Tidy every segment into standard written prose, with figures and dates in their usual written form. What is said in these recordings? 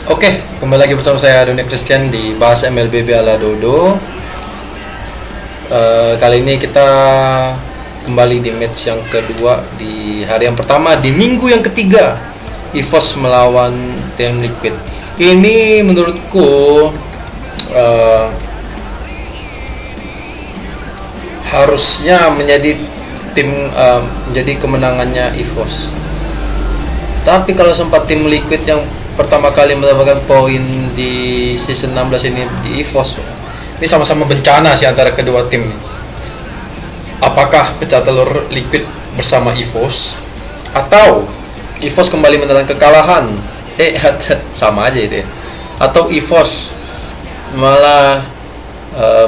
Oke, kembali lagi bersama saya Doni Christian di Bahas MLBB ala Dodo. Kali ini kita kembali di match yang kedua di hari yang pertama di minggu yang ketiga, EVOS melawan Team Liquid. Ini menurutku harusnya menjadi menjadi kemenangannya EVOS. Tapi kalau sempat tim Liquid yang pertama kali mendapatkan poin di season 16 ini di EVOS, ini sama-sama bencana sih antara kedua tim. Apakah pecah telur Liquid bersama EVOS atau EVOS kembali menelan kekalahan? Sama aja itu ya. Atau EVOS malah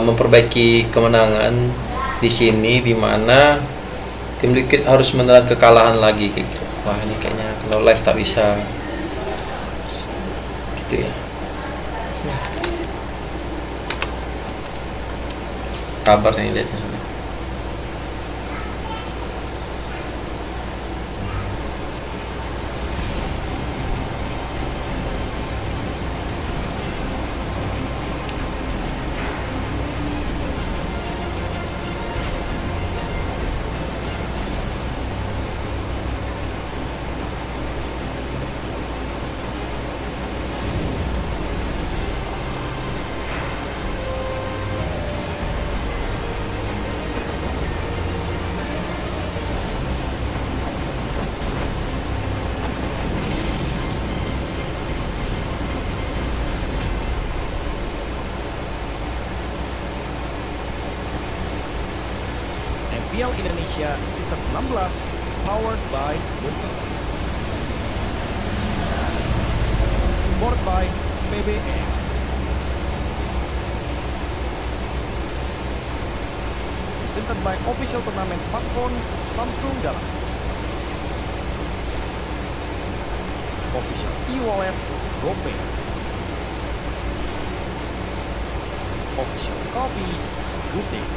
memperbaiki kemenangan di sini, di mana tim Liquid harus menelan kekalahan lagi gitu. Wah, ini kayaknya kalau live tak bisa gitu ya. Kabar nih lihatnya sana. IPL Indonesia Season 16 powered by Buntu. Support by PBS. Presented by official turnamen smartphone Samsung Galaxy. Official e-wallet GoPay. Official coffee Good Day.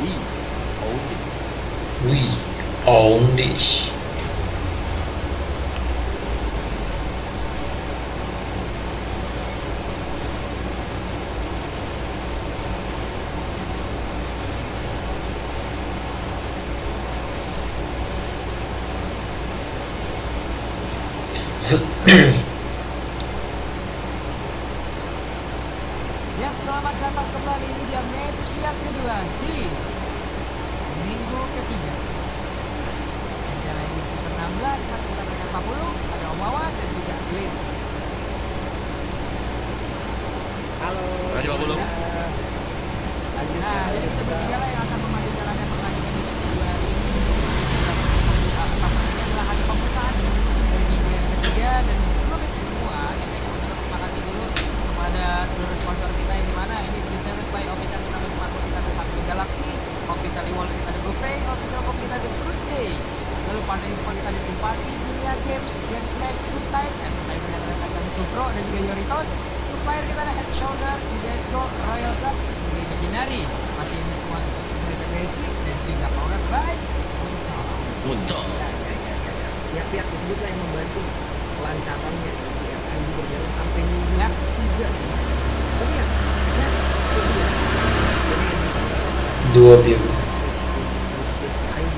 We own this. We own this. Ya, selamat datang kembali ini dia match yang kedua di minggu ketiga. Yang di season 16 masih bersama dengan Pak Bulu, ada Om Wawan dan juga Glenn. Halo. Terima kasih Pak Bulu. Nah, jadi kita bertiga lah yang akan memandu jalannya pertandingan di match kedua hari ini. Ini adalah hari pembukaan ya dari minggu yang ketiga, dan sebelum itu semua kita ingin mengucapkan terima kasih dulu kepada seluruh sponsor kita, yang dimana ini presented by official turnamen smartphone kita ada Samsung Galaxy, official e-wallet kita ada GoPay, official shop kita ada Good Day, lalu partner e-sport kita ada Simpati, Dunia Games, Gamesmack, Good Time, advertiser kita ada Kacang Supro dan juga Yoritos, supplier kita ada Head Shoulder, Udesco, Royal Cup, juga Imaginary. Pasti ini semua support dari PBSI dan juga powered by Muncul. Pihak-pihak tersebutlah yang membantu kelancarannya ya, ID berjalan sampai minggu Ya. 3. Tapi ya, Dua biru. ID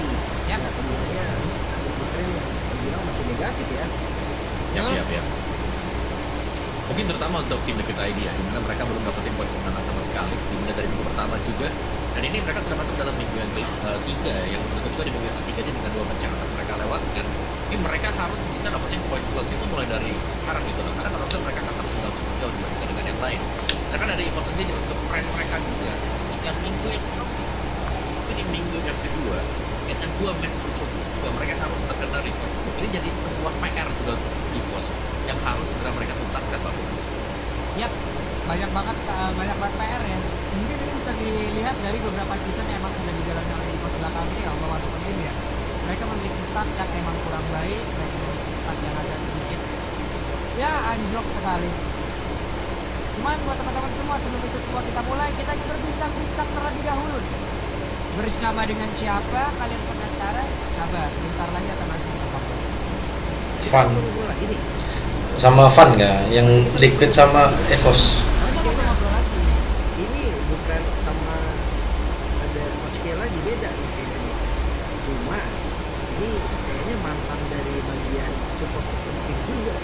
Ya. ya, kemudian kemarin yang bilang masih negatif ya. Ya. Mungkin terutama untuk tim Liquid ID ya, dimana mereka belum dapetin poin kemenangan sama sekali, dimana dari minggu pertama juga. Dan ini mereka sudah masuk dalam minggu yang ketiga, yang menurut juga di minggu yang ketiga ini dengan 2 match yang akan mereka lewatkan. Ini mereka harus bisa dapetin poin plus itu mulai dari sekarang gitu loh, karena kalau mereka akan tertinggal cukup jauh dibandingkan dengan yang lain. Sedangkan dari EVOS sendiri untuk rank mereka juga, ketika minggu yang ini minggu yang kedua, dengan 2 match berturut-turut mereka harus terkena reverse. Ini jadi sebuah PR juga untuk EVOS yang harus segera mereka tuntaskan, Pak. Yap, banyak banget PR ya. Mungkin ini bisa dilihat dari beberapa season yang emang sudah dijalani oleh EVOS belakang ini ya, Allah ataupun tim ya. Mereka memiliki start yang emang kurang baik, mereka memiliki start yang agak sedikit ya anjlok sekali. Cuman buat teman-teman semua, sebelum itu semua kita mulai, kita ingin berbincang-bincang terlebih dahulu nih. Bersama dengan siapa? Kalian penasaran? Sabar, bentar lagi akan langsung kita ngobrol. Fun. Ngobrol lagi nih. Sama Fun nggak? Yang Liquid sama EVOS. Oh, itu ngobrol-ngobrol lagi. Ini bukan sama ada Coach K lagi, beda nih kayaknya nih. Cuma ini kayaknya mantan dari bagian support system tim juga.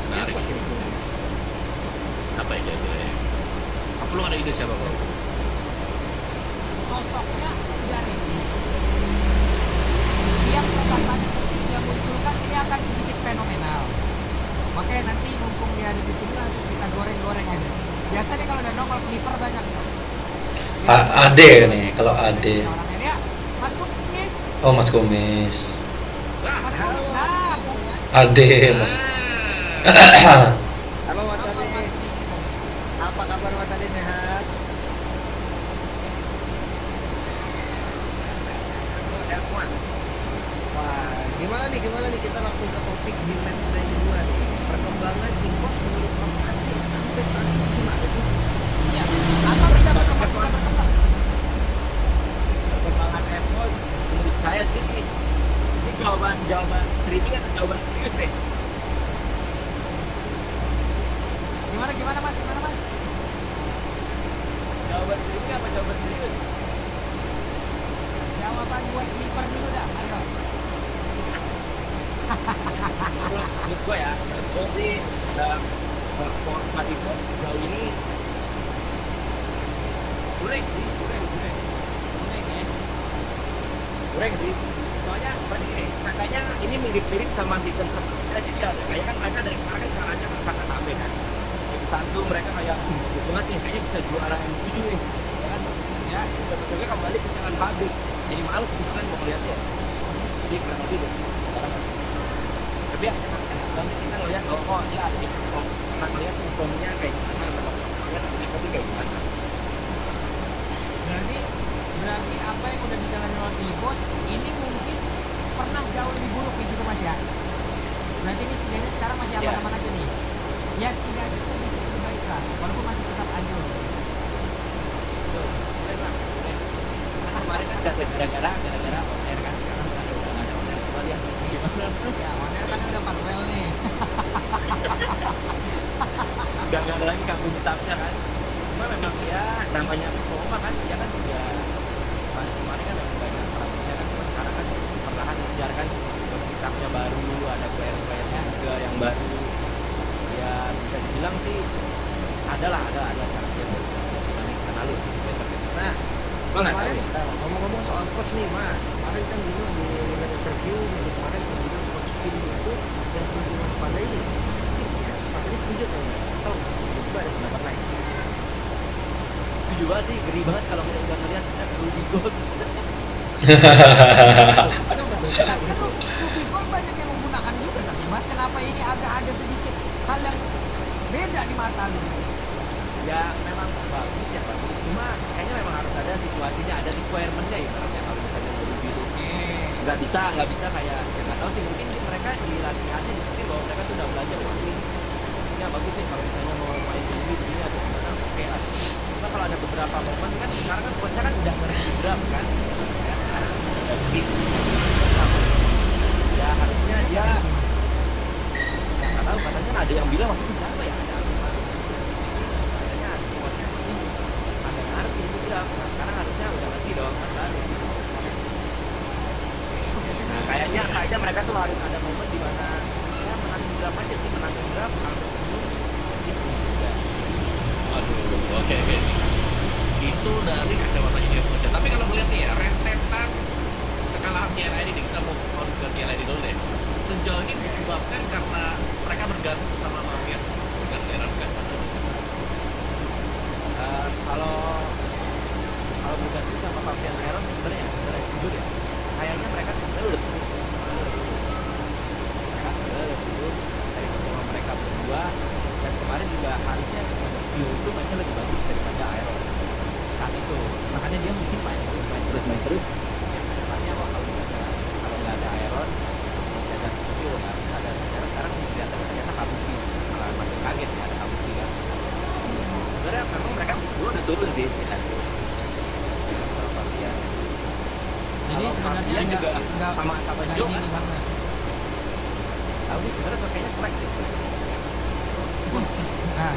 Menarik Siapa sih. kira-kira? Apa ya kira-kira ya? Apa lu ada ide siapa bro? Sosoknya udah ready. Tiap perkataan yang dia munculkan ini akan sedikit fenomenal. Makanya nanti mumpung dia ada di sini langsung kita goreng-goreng aja. Biasanya kalau udah nongol Clipper banyak tuh. Ade nih, kalau Ade. Orangnya dia, Mas Kumis, Oh, Mas Kumis. Mas Kumis dah, gitu kan. Ade, Mas. Halo Mas Apa Mas Ade, Kumis gitu. apa kabar Mas Ade, sehat? Sehat Mas. Wah, gimana nih kita langsung ke topik di match day 2 nih. Perkembangan EVOS menurut Mas Ade sampai saat ini gimana sih? Ya, atau tidak berkembang. Perkembangan EVOS menurut saya sih ini jawaban streaming atau jawaban serius deh. Gimana Mas? Jawaban streaming apa jawaban serius? Jawaban buat Clipper dulu dah, ayo. Menurut gue ya, menurut gue sih format EVOS sejauh ini kurang sih. Kurang sih. Soalnya berarti gini, sangkanya ini mirip-mirip sama season sebelumnya. Jadi ada kayak kan mereka dari kemarin kan caranya kan kata tabe kan. Game 1 mereka kayak bagus banget nih, kayaknya bisa juara M7 nih. Ya kan? Ya, Sebetulnya kembali ke jalan pabrik. Jadi males gitu kan mau ngeliatnya. Jadi kurang lebih deh. Sekarang kan. Tapi ya, nanti kita ngeliat oh ya ada nih. Kita ngeliat performnya kayak gimana, ngeliat tapi kayak gimana. berarti apa yang udah dijalani oleh EVOS ini mungkin pernah jauh lebih buruk gitu Mas ya. Berarti ini setidaknya sekarang masih aman-aman aja nih. Ya setidaknya sedikit lebih baik lah, walaupun masih tetap anjlok. Kemarin kan gara-gara ONR kan, sekarang kan udah nggak ada ONR. Coba lihat gimana. Ya, Warner kan udah Marvel nih. Udah nggak ada lagi kampung hitamnya kan. Cuma memang ya namanya performa kan, dia kan juga kemarin kan memang banyak perannya kan. Cuma sekarang kan perlahan mengejar kan, coaching staffnya baru, ada player-player juga yang baru. Ya bisa dibilang sih ada cara dia dibanding season lalu. Nah, Kemarin ngomong-ngomong soal coach nih Mas, kemarin kan dulu di interview minggu kemarin saya bilang coach Kim itu yang perlu diwaspadai speed ya. Mas ini setuju atau enggak? Atau juga ada pendapat lain? setuju banget sih, geri banget kalau kita udah ngeliat Rudy Gold. Tapi kan Ruby Gold banyak yang menggunakan juga, tapi Mas kenapa ini agak ada sedikit hal yang beda di mata lu gitu? Ya memang bagus, cuma kayaknya memang harus ada situasinya, ada requirement-nya ya, ibaratnya kalau misalnya mau Ruby itu nggak bisa kayak ya nggak tahu sih, mungkin mereka di latihannya di sini bahwa mereka tuh udah belajar wah ini bagus nih kalau misalnya mau main Ruby di sini atau gimana, oke lah. Cuma kalau ada beberapa momen kan sekarang kan coach kan udah ngerti draft kan, ya sekarang udah speed, ya harusnya dia nggak tahu, katanya ada yang bilang waktu itu siapa ya, ada kayaknya coachnya masih agak ngerti itu draft. Nah sekarang harusnya udah ngerti dong kan baru. Nah kayaknya mereka tuh harus ada momen di mana ya menangin draft aja sih, menangin draft hampir semua di sini juga. Waduh, oke. Itu dari kacamatanya EVOS ya. Tapi kalau melihat nih ya, rentetan kekalahan TLID nih, kita mau on ke TLID dulu deh. Sejauh ini disebabkan karena mereka bergantung sama Mafia dengan Iron kan Mas? Kalau bergantung sama Fabian Iron sebenarnya jujur ya, kayaknya mereka sebenarnya udah turun. Mereka sebenarnya udah turun dari performa mereka berdua, dan kemarin juga harusnya View itu mainnya lebih bagus daripada Iron saat itu, makanya dia mungkin main sebenarnya dia juga nggak sama nggak Joe ini kan. banget. Tapi sebenarnya kayaknya selek deh. Nah,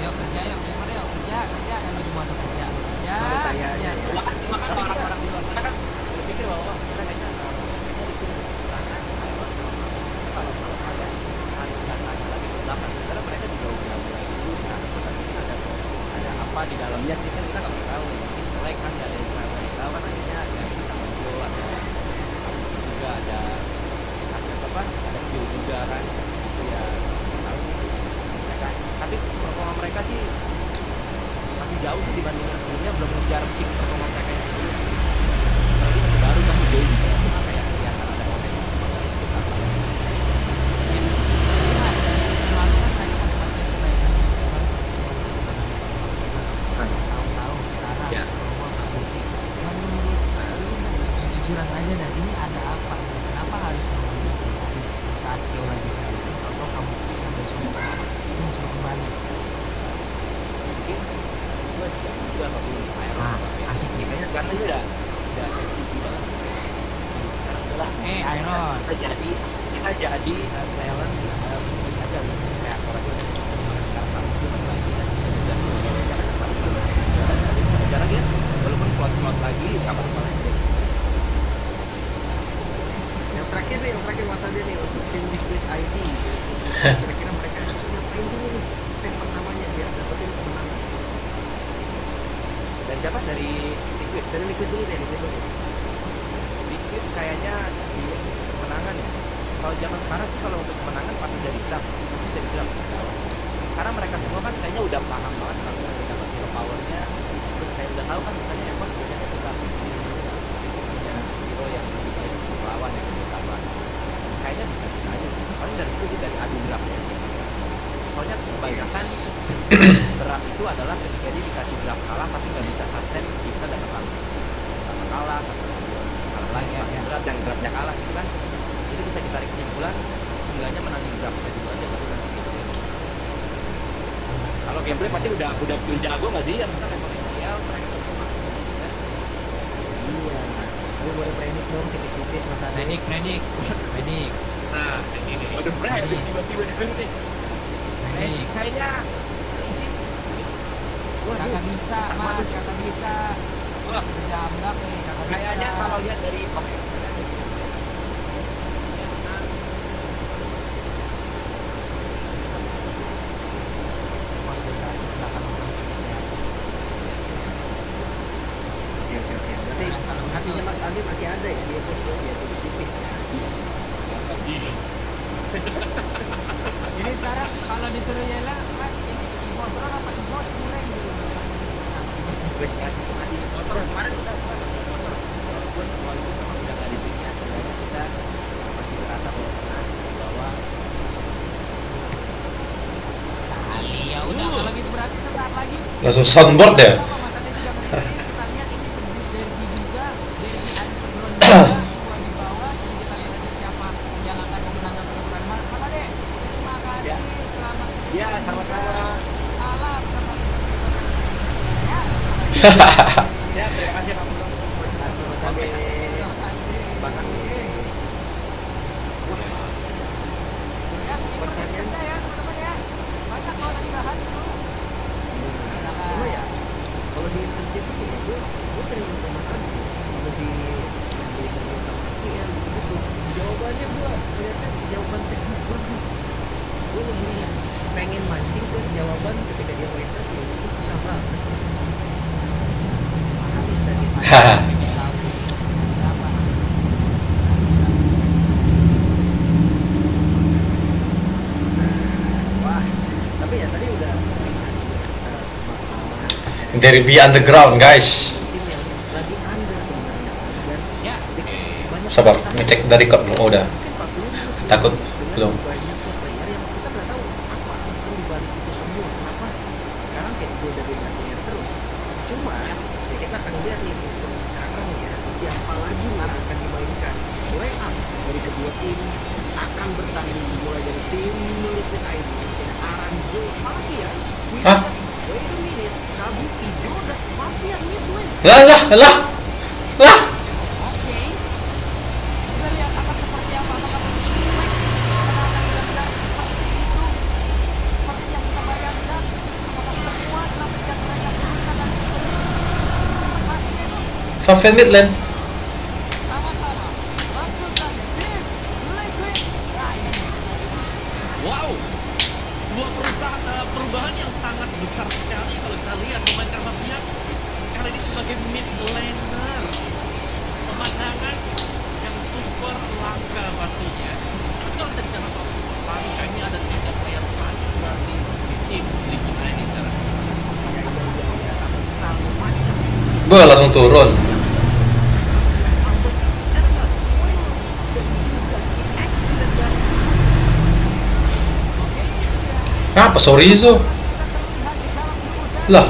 yuk kerja yuk, gamer yuk, kerja, dan lu semua tuh kerja, Baru tanya kerja. aja ya. Makanya orang-orang di luar sana kan berpikir bahwa kita kayaknya bikin tangan kalau ada hari datang lagi ke belakang sebenarnya mereka juga udah mulai dulu di sana tapi mungkin ada apa di dalamnya kita nggak pernah tahu mungkin selek kan nggak ada yang pernah tahu kan akhirnya ada ini sama Joe ada juga ada apa ada Joe juga kan itu ya tahu mereka tapi performa mereka sih masih jauh sih dibanding yang sebelumnya belum ngejar peak performa mereka yang sebelumnya apalagi masih baru kan Joe juga cuma kayak kelihatan ada momentum itu besar banget. Nah, dari season lalu kan mereka mendapatkan kebaikan sedikit kan. Tahu-tahu sekarang Ya. bahwa terbukti. Menurut lu jujuran aja dah, ini ada apa sebenarnya? Kenapa harus mengambil habis saat Kyo lagi kayak gitu? Atau kamu yang bersosok muncul kembali? Mungkin gue sih juga kalau di Iron Ah, asik nih. kayaknya sekarang ini udah FTV banget sih kayaknya. Sekarang adalah Iron. kita jadi talent aja kreator aja sekarang kamu tuh balik lagi dan kita juga jangan jarang ya walaupun kuat lagi kapan kemarin deh Yang terakhir Mas Ade nih untuk tim Liquid ID. Kira-kira mereka harus ngapain dulu nih step pertamanya biar dapetin kemenangan. dari siapa dari Liquid Dari Liquid dulu deh, Liquid dulu. Liquid kayaknya di kemenangan ya kalau zaman sekarang sih kalau untuk kemenangan pasti dari draft karena mereka semua kan kayaknya udah paham banget kalau misalnya dapat hero powernya terus kayak udah tahu kan misalnya Evos biasanya suka bikin terus punya hero yang lebih baik untuk lawan yang lebih utama kayaknya bisa aja sih paling dari situ sih dari adu draftnya sih soalnya kebanyakan draft itu adalah ketika dia dikasih draft kalah tapi nggak bisa sustain dia bisa dapat kalah atau kalah lagi draft yang draftnya kalah gitu kan jadi bisa ditarik kesimpulan seenggaknya menangin draftnya dulu aja baru nanti gitu kalau gameplay pasti udah jago nggak sih yang misalnya potensial mereka udah bisa main gitu kan Iya. Tapi boleh predik dong tipis-tipis Mas Ade. Predik. Nah, ini waduh berapa tiba-tiba di sini nih Predik. kayaknya Kagak bisa, Mas, kagak bisa. wah Jambak nih, kagak bisa. kayaknya kalau lihat dari Bos bisa aja belakang orang Indonesia. Oke. Berarti Nah, kalau begitu hatinya Mas Ade masih ada ya dia terus ya tipis-tipis. jadi sekarang kalau disuruh Yela, Mas, ini Ibos Ron apa Ibos kurang gitu. masih kosong kemarin kita walaupun memang udah nggak di timnya sebenarnya kita masih berasa bahwa Ya udah kalau gitu berarti sesaat lagi Langsung soundboard ya. sama Mas Ade juga beristimewa. Kita lihat ini tembus derby juga, derby underground juga, dua di bawah. Jadi kita lihat aja siapa yang akan memenangkan pertempuran. Mas Ade, terima kasih. Ya. Selamat siang. ya sama-sama Alam sama ya. ya terima kasih Pak Bro Terima kasih Mas Ade. Terima kasih. Bahkan Ya, ini kerja ya teman-teman ya. Banyak kok tadi bahan dulu. Cuma ya kalau di interview sih ya gue sering nonton Mas Ade kalau di interview sama aku ya gitu jawabannya gue ternyata jawaban teknis banget. Gue lebih pengen mancing ke jawaban ketika dia mau interview itu susah banget. Bisa gitu. Haha. Wah, tapi ya tadi udah masalah Derby underground guys. tim yang lagi under sebenarnya dan Ya, banyak Sabar, ngecek dari kod dulu. Oh, udah. Takut belum. banyak player yang kita nggak tahu apa alasan dibalik itu semua kenapa sekarang kayak gue udah beda player terus cuma ya kita akan lihat nih untuk sekarang ya siapa lagi yang akan dimainkan line up dari kedua tim akan bertanding mulai dari tim Liquid ID ada Aranjo Mafia Hah? wait a minute Kabuki Joda Mafia mid lane Lah. oke. Fabian mid lane. Sama-sama. Langsung saja. Tim Liquid. Nah, ini. Wow, sebuah perubahan yang sangat besar sekali kalau kita lihat memainkan Fabian kali ini sebagai mid laner. Pemandangan yang super langka pastinya. Tapi kalau kita bicara soal super langka, ini ada 3 player paling berarti di tim Liquid ID sekarang. Bah, langsung turun. Apa Sorizo? Lah.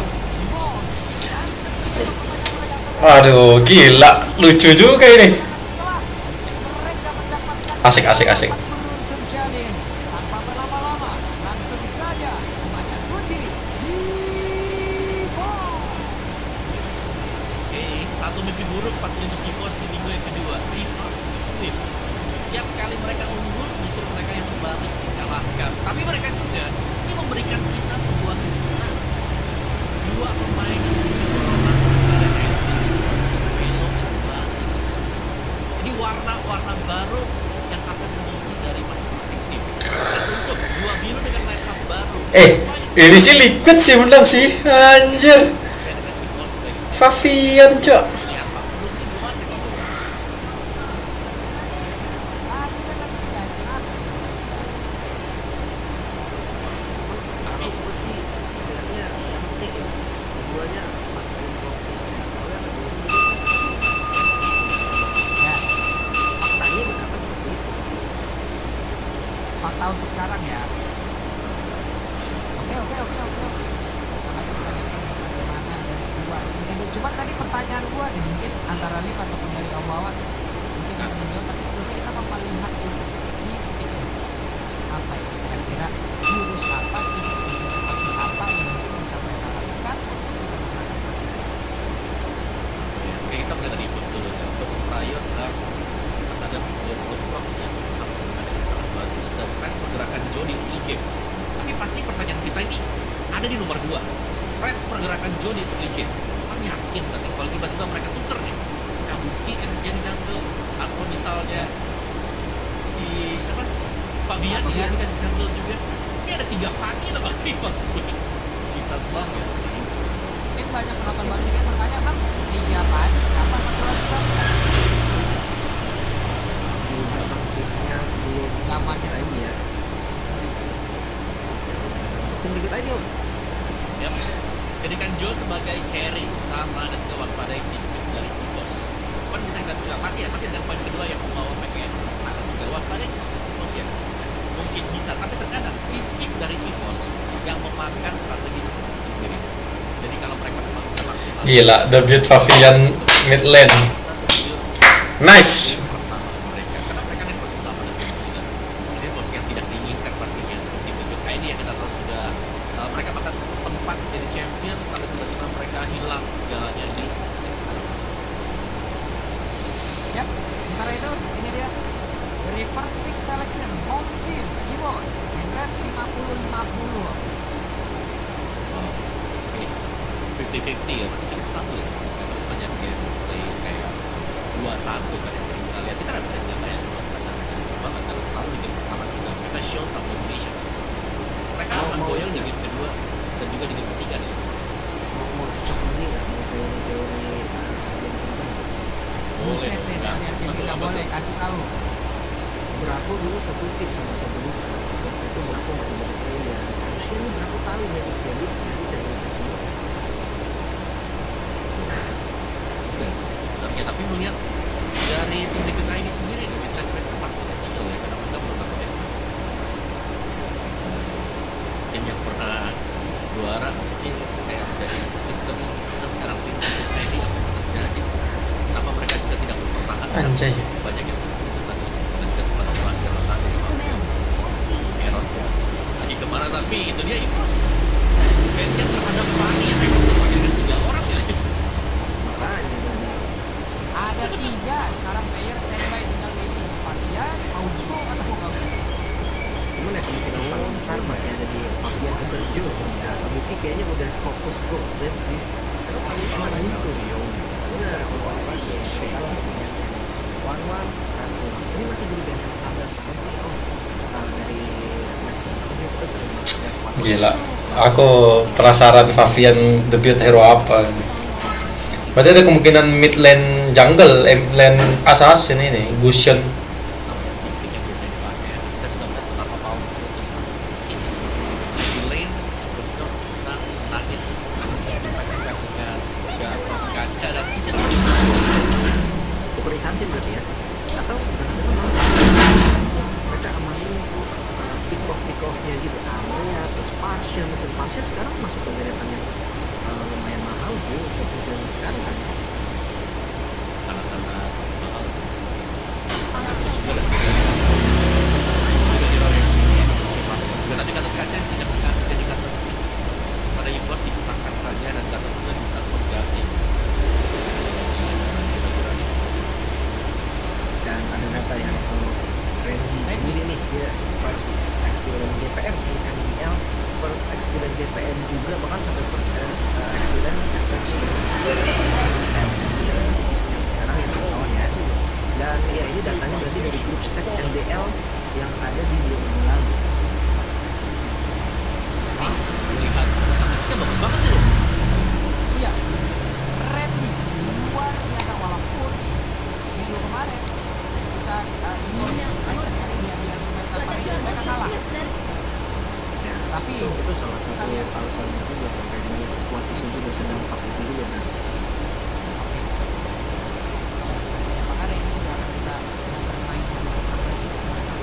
Aduh, gila. Lucu juga ini. Asik, asik, asik. Terjadi tanpa berlama-lama, langsung saja Macan Putih di Oke, satu mimpi buruk pasti untuk EVOS di minggu yang kedua. EVOS Swift. Tiap kali mereka unggul, justru mereka yang kembali dikalahkan. Tapi mereka juga ini memberikan kita sebuah kejutan. 2 pemain yang bisa berlawan pada LT, Velo dan Bali. Ini warna-warna baru yang akan mengisi dari masing-masing tim. Dan untuk 2 biru dengan line up baru. Ini sih Liquid sih menang sih. Anjir. Dengan EVOS Black. Fabian, cok. Pilihan Pak belum tentuan di bawah. kita lagi tidak ada kenapa. Kalau gue sih lihatnya cek ya, keduanya masukin box system. Soalnya ada dua ini. Ya, Faktanya berkata seperti itu. fakta untuk sekarang ya. Oke. Makanya pertanyaan bagaimana dari dua tim ini. Cuma tadi pertanyaan gua nih, mungkin antara Liv ataupun dari Om Wawan mungkin bisa menjawab. Tapi sebelumnya kita mau melihat dulu di titik apa itu kira-kira jurus apa, isi seperti apa yang mungkin bisa mereka lakukan untuk bisa memenangkan. Oke, kita mulai dari EVOS dulu ya. Untuk Riot draft terhadap Block yang harus dengan sangat bagus dan Res pergerakan Joe di early game. Tapi pasti pertanyaan kita ini ada di nomor 2. Res pergerakan Joe di early game. Kan yakin nanti kalau tiba-tiba mereka tuker nih Kabuki yang jadi jungle atau misalnya di siapa? Fabian dikasihkan jungle juga. Ini ada 3 pagi loh kalau EVOS. Bisa slot ya sih. Mungkin banyak penonton baru juga yang bertanya, bang, tiga pagi siapa satu lagi bang? Di belakang chipnya sebelum Zamannya kita ini ya. Tim dikit aja om. Yap. Jadikan Joe sebagai carry utama dan kewaspadai G-Speed dari EVOS. Kan bisa kita bilang masih dengan poin kedua yang membawa PKN akan juga waspadai G-Speed EVOS yes. Mungkin bisa, tapi terkadang G-Speed dari EVOS yang memakan strategi itu sendiri. Jadi kalau mereka memang bisa maksimal. Gila, debut Fabian mid lane. Nice. Pertama mereka, karena mereka kan EVOS utama dan juga ini EVOS yang tidak diinginkan pastinya untuk tim Liquid ID yang kita tahu sudah mereka bahkan tempat jadi champion tapi tiba-tiba mereka hilang segalanya di season yang sekarang. Yap, sementara itu ini dia dari first pick selection home team EVOS and red 50-50. Oke, 50-50 ya, masih cukup stabil ya. Karena banyak gameplay kayak 2-1 kan yang sering kita lihat. Kita nggak bisa nyamain dua setengah banget karena selalu di game pertama juga mereka show some domination. Mereka akan goyang di game kedua dan juga di game ketiga nih. Mau cocok ini nggak mau teori-teori jadi Buset deh, yang tidak boleh kasih tahu. Bravo dulu satu tim sama satu Lukas. Waktu itu Bravo masih jadi player. Harusnya ini Bravo tahu ya bisa bisa dikasih dulu. Juga sih sebenarnya, tapi melihat dari tim Liquid ID sendiri nih, Liquid ID tempat potensial ya karena mereka belum dapat tim yang pernah juara mungkin kayak dari Mister kita sekarang tim Liquid ID yang terjadi. Kenapa mereka juga tidak mempertahankan Anjay. banyak yang seperti itu tadi dan juga sempat operasi alasannya Meron lagi kemana tapi itu dia itu bandnya terhadap Fanny yang memang terpakai 3 orang ya. Makanya tadi Ada 3 sekarang player standby tinggal pilih Fabian, mau Joe atau mau Kabuki. cuman ya kemungkinan paling besar masih ada di Fabian Sergio ya. Kabuki kayaknya udah fokus go dan sih. Karena paling cuma itu. benar kalau lagi kalah one cancel. Ini masih jadi band yang standar banget nih dari match ini kita sering banget lihat one Gila, aku penasaran Fabian debut hero apa. Berarti ada kemungkinan mid lane jungle, lane assassin ini, Gusion. Bistik yang biasa dipakai. Kita sudah melihat betapa power ini di lane untuk nangis dengan kaca dan cincin. Super Sansin berarti ya, atau kadang-kadang mereka amanin pick offnya gitu, Area terus Partial sekarang masuk ke deretan yang lumayan mahal sih untuk tujuan sekarang kan. Anak-anak mahal sih. Juga nanti kata kaca tidak berkata jadi kata pada yang bos dipisahkan saja dan kata itu bisa berganti. Dan ada data yang Randy sendiri nih, dia first XP dan GPM di MDL, first XP dan GPM juga, bahkan sampai first XP dan FX di season yang sekarang yang tahun ya. Dan ya ini datanya berarti dari grup stage MDL yang ada di bulan lalu. Melihat statistiknya bagus banget nih loh. Iya, Randy luar biasa walaupun minggu kemarin di saat Ingos item yang dia mereka paling mereka kalah. Ya, Tapi itu salah kita satu lihat alasannya juga terkait dengan sekuat itu juga sedang pakai itu juga kan. apakah Randy juga akan bisa bermain dengan sebesar lagi sebenarnya.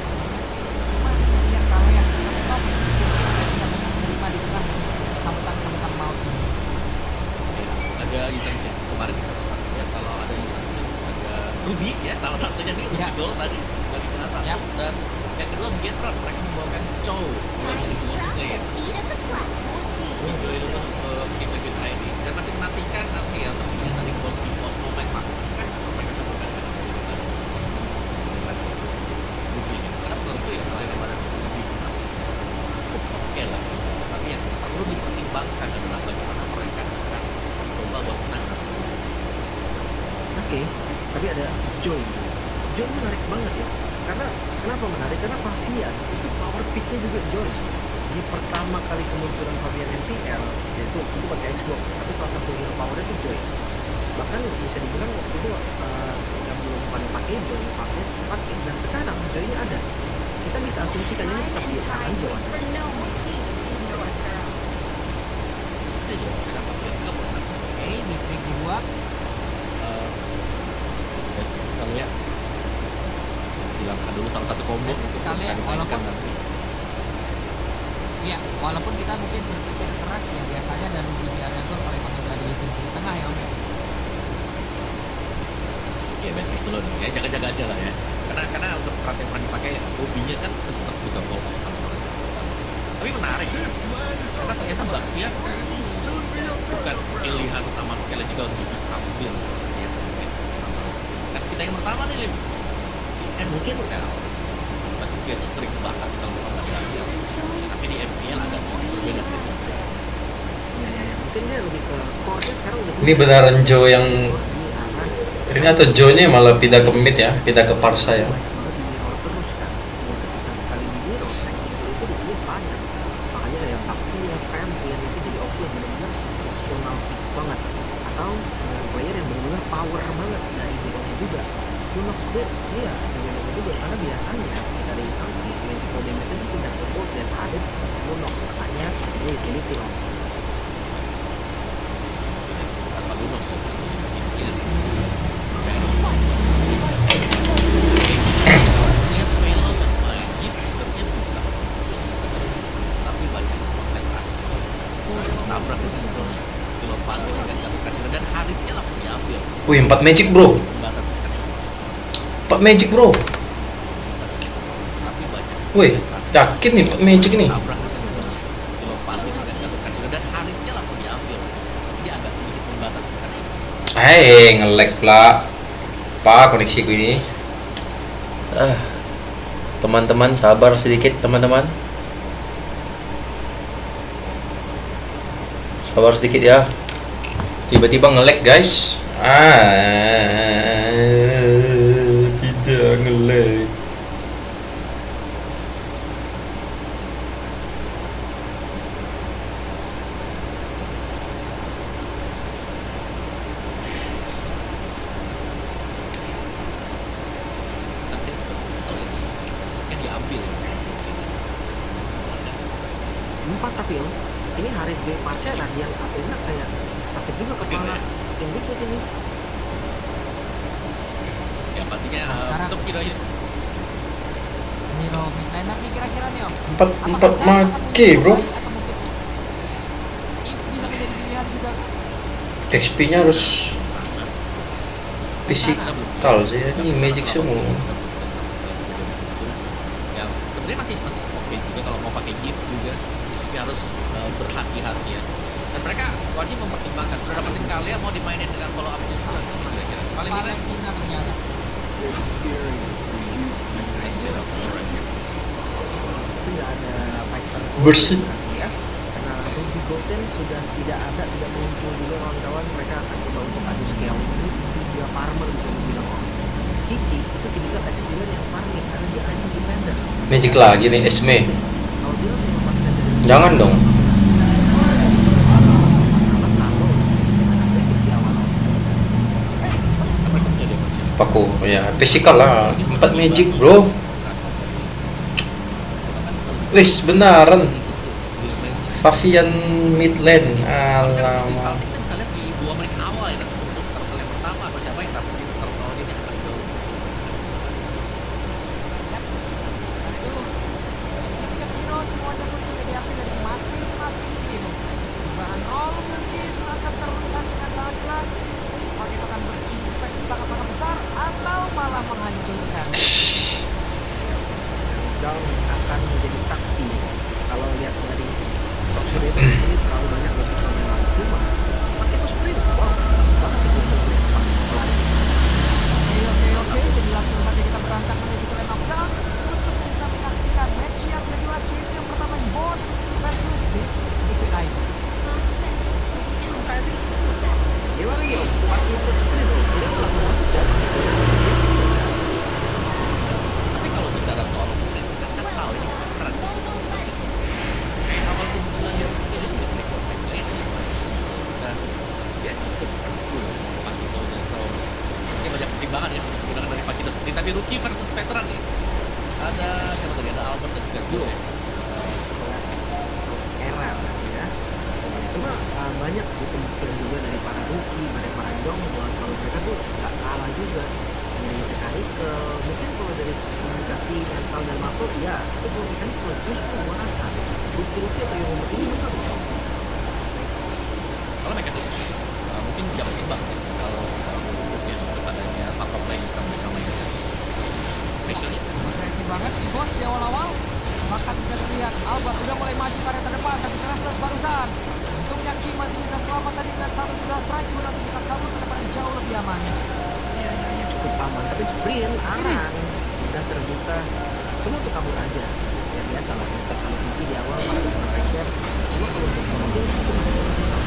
Cuma melihat kalau yang top Suci masih tidak menerima di tengah sambutan maut ini. Ada Yusansin kemarin kita lihat kalau ada Yusansin ada Ruby ya salah satunya nih Ya. Ruby Gold tadi dari kena satu Ya. dan yang kedua Bigetron mereka membawakan Chow dari dua player enjoy dulu tim Liquid ID dan masih menantikan nanti ya tentunya tadi Gold di Cosmo Max Max kan mereka temukan Ruby ini karena menurutku ya kalau yang kemarin Ruby masih cukup oke lah sih tapi yang perlu dipertimbangkan adalah bagaimana mereka akan coba buat menang Oke, tapi ada Joy. Joy menarik banget ya. Karena kenapa menarik? Karena Fabian itu power picknya juga Joy. Di pertama kali kemunculan Fabian MPL yaitu itu pakai Xbox, tapi salah satu hero powernya itu Joy. Bahkan bisa dibilang waktu itu yang belum pada pakai Joy, Fabian pakai dan sekarang Joy-nya ada. Kita bisa asumsikan ini tetap di tangan Joy. itu juga kenapa dia nggak mau menang Oke, di break dibuat. sekali ya hilangkan dulu salah satu combo Magic sekali ya, bisa dimainkan walaupun- nanti Iya, walaupun kita mungkin berpikir keras ya biasanya dan Ruby di area gol kalau emang udah ada Lucian di tengah ya Om ya. ya Matrix dulu nih ya jaga-jaga aja lah ya karena untuk strategi yang pernah dipakai hobinya kan sempat juga ball off sama orang tapi menarik karena ternyata Mbak Siap bukan pilihan sama sekali juga untuk diambil seperti yang mungkin kan kita yang pertama nih Lim Mungkin Mbak Siap itu sering banget kalau nggak diambil tapi di MPL agak sedikit berbeda ya, mungkin dia lebih ke core-nya sekarang udah Ini beneran Joe yang di arah ini atau Joe-nya malah pindah ke mid ya, pindah ke Parsa ya. malah di mirror terus kan. Ketika sekali di mirror technical itu dipilih banyak, makanya kayak Baxia, Franklin itu jadi opsi yang benar-benar situasional pick banget, atau player yang benar-benar power banget dari hero-nya juga. Lunox Blade iya dengan itu juga karena biasanya kita ada instansi magical damage itu pindah ke board dan ada Lunox, makanya ini utility loh. tanpa Lunox ya mungkin lihat Swallow dan main ini sebenarnya bisa tapi banyak kontestasi nabrak di season dilempari dengan jatuh kacil dan haripnya langsung diambil Wih, 4 magic bro. batas kan 4 magic bro. bisa saja tapi banyak Wih, yakin nih 4 magic nih. nabrak di season dilempari dengan jatuh kacil dan haripnya langsung diambil jadi agak sedikit membatasi karena Nge-lag pula. Pak, koneksiku ini. Teman-teman sabar sedikit, teman-teman. Sabar sedikit ya. Tiba-tiba nge-lag, guys. Tidak ngelag. Sanchez yang diambil. Empat tapi Om. Ini Harit J. Marcella yang enak kayak sakit juga kepala. Yang dikit ini. Ya pastinya Nah, sekarang- untuk kira-kira Miro mid laner nih kira-kira nih Om. Empat Apakah Zaz make akan muncul bro. kembali atau mungkin If bisa menjadi pilihan juga. XP-nya harus fisikal sih ya. Ini magic semua. yang sebenarnya masih oke juga kalau mau pakai gift juga, tapi harus berhati-hati ya. Dan mereka wajib mempertimbangkan sudah dapetin Kalia mau dimainin dengan follow up juga kira-kira. Paling tidak Valentina ternyata. Itu nggak ada fighter Bersih. ya. Karena Ruby Golden sudah tidak ada, tidak muncul juga kawan-kawan. Mereka akan coba untuk adu scale ini. Dia farmer bisa dibilang Om. Cici itu tidak experience yang farming karena dia hanya defender. Magic lagi nih Esme. Kalau dia melepaskan dari Jangan dong. masalah kalau dengan agresif di awal. mereka punya damage yang Paku ya fisikal lah. 4 magic bro. Wis benaran. Favian mid lane. Alamak. Kita bisa lihat di 2 menit awal ya, untuk turtle yang pertama atau siapa yang dapat turtle ini akan go. Dan itu tiap hero semuanya pun sudah diambil dari masing-masing tim. Bahan roll mungkin akan terlihat dengan sangat jelas. Apakah itu akan berimpact sangat-sangat besar atau malah menghancurkan. Down akan menjadi saksi kalau lihat dari top sprint ini terlalu banyak buat serangan cuma pakai top sprint wow banget itu Oke, jadi langsung saja kita berangkat menuju ke lane of down untuk bisa menyaksikan match yang kedua tim yang pertama EVOS versus tim Liquid ID. gimana nih Om pakai top sprint Om dia melakukan Tapi kalau bicara soal sprint, kan tahu ini serat. Kayak awal tim bulan dia ini bisa dikuasai Messi. Dan dia cukup cool pakai golnya, so mungkin banyak pertimbangan ya menggunakan dari Pakido sendiri. Tapi rookie versus veteran nih. Ada siapa tadi? Ada Albert dan juga Joe. kelas era lah ya cuma banyak sih pembuktian juga dari para rookie dari para jong bahwa kalau mereka tuh gak kalah juga dari mekanik ke mungkin kalau dari komunikasi mental dan makro ya itu kalau mekanik kalau justru gua rasa rookie atau yang umur ini bener loh Kalau mekanik mungkin jangan timbang sih kalau dia untuk adanya faktor lain sama ini. Ratio-nya Agresif banget EVOS di awal-awal. Bahkan kita lihat Albert udah mulai maju ke area terdepan tapi keras barusan. Untungnya Ki masih bisa selamat tadi dengan 1-2 strike pun untuk bisa kabur ke depan yang jauh lebih aman. ya cukup aman tapi sprint aman udah terbuka cuma untuk kabur aja sih ya biasa lah headshot sama kunci di awal pas ada pressure cuma kalau untuk solo kill itu masih bisa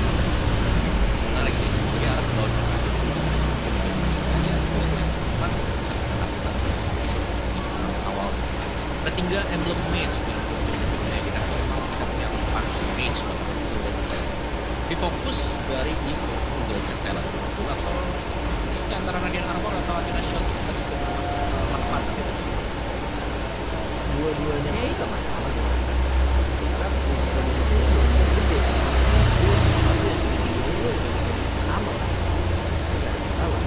menarik sih. Jadi arah ke bawah. Awal ada 3 emblem mage nih. Kita punya 4 mage di fokus dari Evo sebelumnya saya lakukan atau di antara Radiant Armor atau Athena Shield kita juga bermanfaat gitu. dua-duanya pun gak masalah gue rasa karena Indonesia ini gede sama lah gak masalah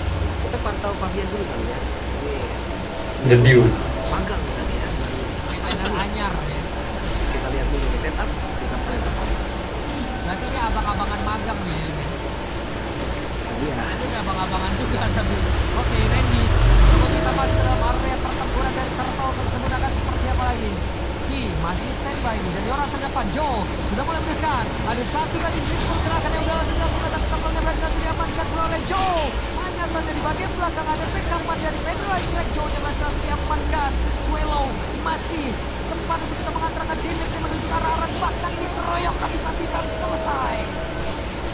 kita pantau Fabian dulu kali ya ini Debut. magang kali ya Desainer anyar ya. kita lihat dulu di setup kita pantau Berarti ini abang-abangan magang nih ya. iya Ini abang-abangan juga tapi. Oke, Randy. Coba kita masuk ke dalam area pertempuran dari Turtle tersebut akan seperti apa lagi? Ki masih standby menjadi orang terdepan. Joe sudah mulai mendekat. Ada satu tadi Fistful gerakan yang udah dilakukan tapi Turtle-nya berhasil diamankan pula oleh Joe. Hanya saja di bagian belakang ada pekampan dari Federal Strike. Joe-nya masih langsung diamankan. Swallow masih sempat untuk bisa mengantarkan damage yang menuju ke arah bahkan dikeroyok habis-habisan selesai.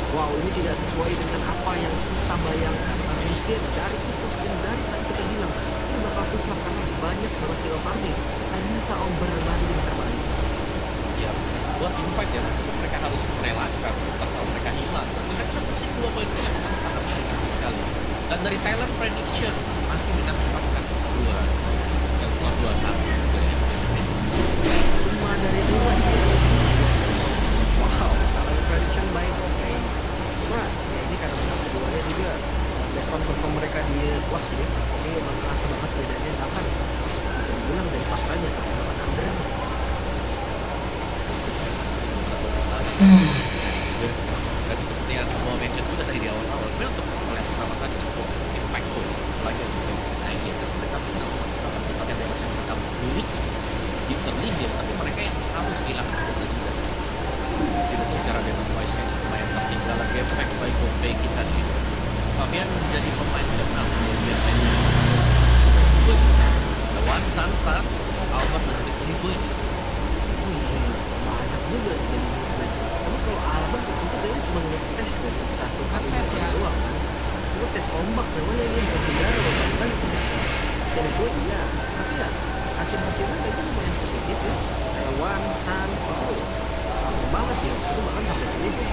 wow ini tidak sesuai dengan apa yang kita bayangkan Gen dari Ethos yang dari tadi kita bilang ini bakal susah karena banyak banget kill farming. Ternyata Om berbanding terbalik. Ya, buat impact ya, mereka harus merelakan kalau mereka hilang. Tapi mereka dapat 2 poin yang sangat menarik sekali. Dan dari Thailand prediction masih dengan 4-2 dan setelah 2-1 juga ya. Cuma dari dua ya. Wow, kalau prediction baik oke. Cuma ya ini karena menang keduanya juga based on perform mereka di kuas ini emang kerasa banget bedanya, bahkan bisa dibilang dari faktanya kerasa banget under. Tadi seperti yang semua mention juga tadi di awal-awal, sebenarnya untuk melihat pertama kali cukup impactful lagi untuk saya lihat mereka punya besar yang damage yang mereka buruk di early game, tapi mereka yang harus bilang juga tidak secara damage wise kan lumayan tertinggalan game pack by Gopay kita nih. Fabian menjadi pemain ke-6 kemudian The One Sun Stars Albert dan Rich Libo ini Banyak juga dari tapi kalau Alba itu kayaknya cuma ngetes dari satu kali Ngetes ya? doang kan. Cuma tes ombak namanya ini berpindah kan jadi gue iya tapi ya hasilnya kayaknya lumayan positif ya. Kayak One Sans itu lama banget ya itu bahkan sampai seribu.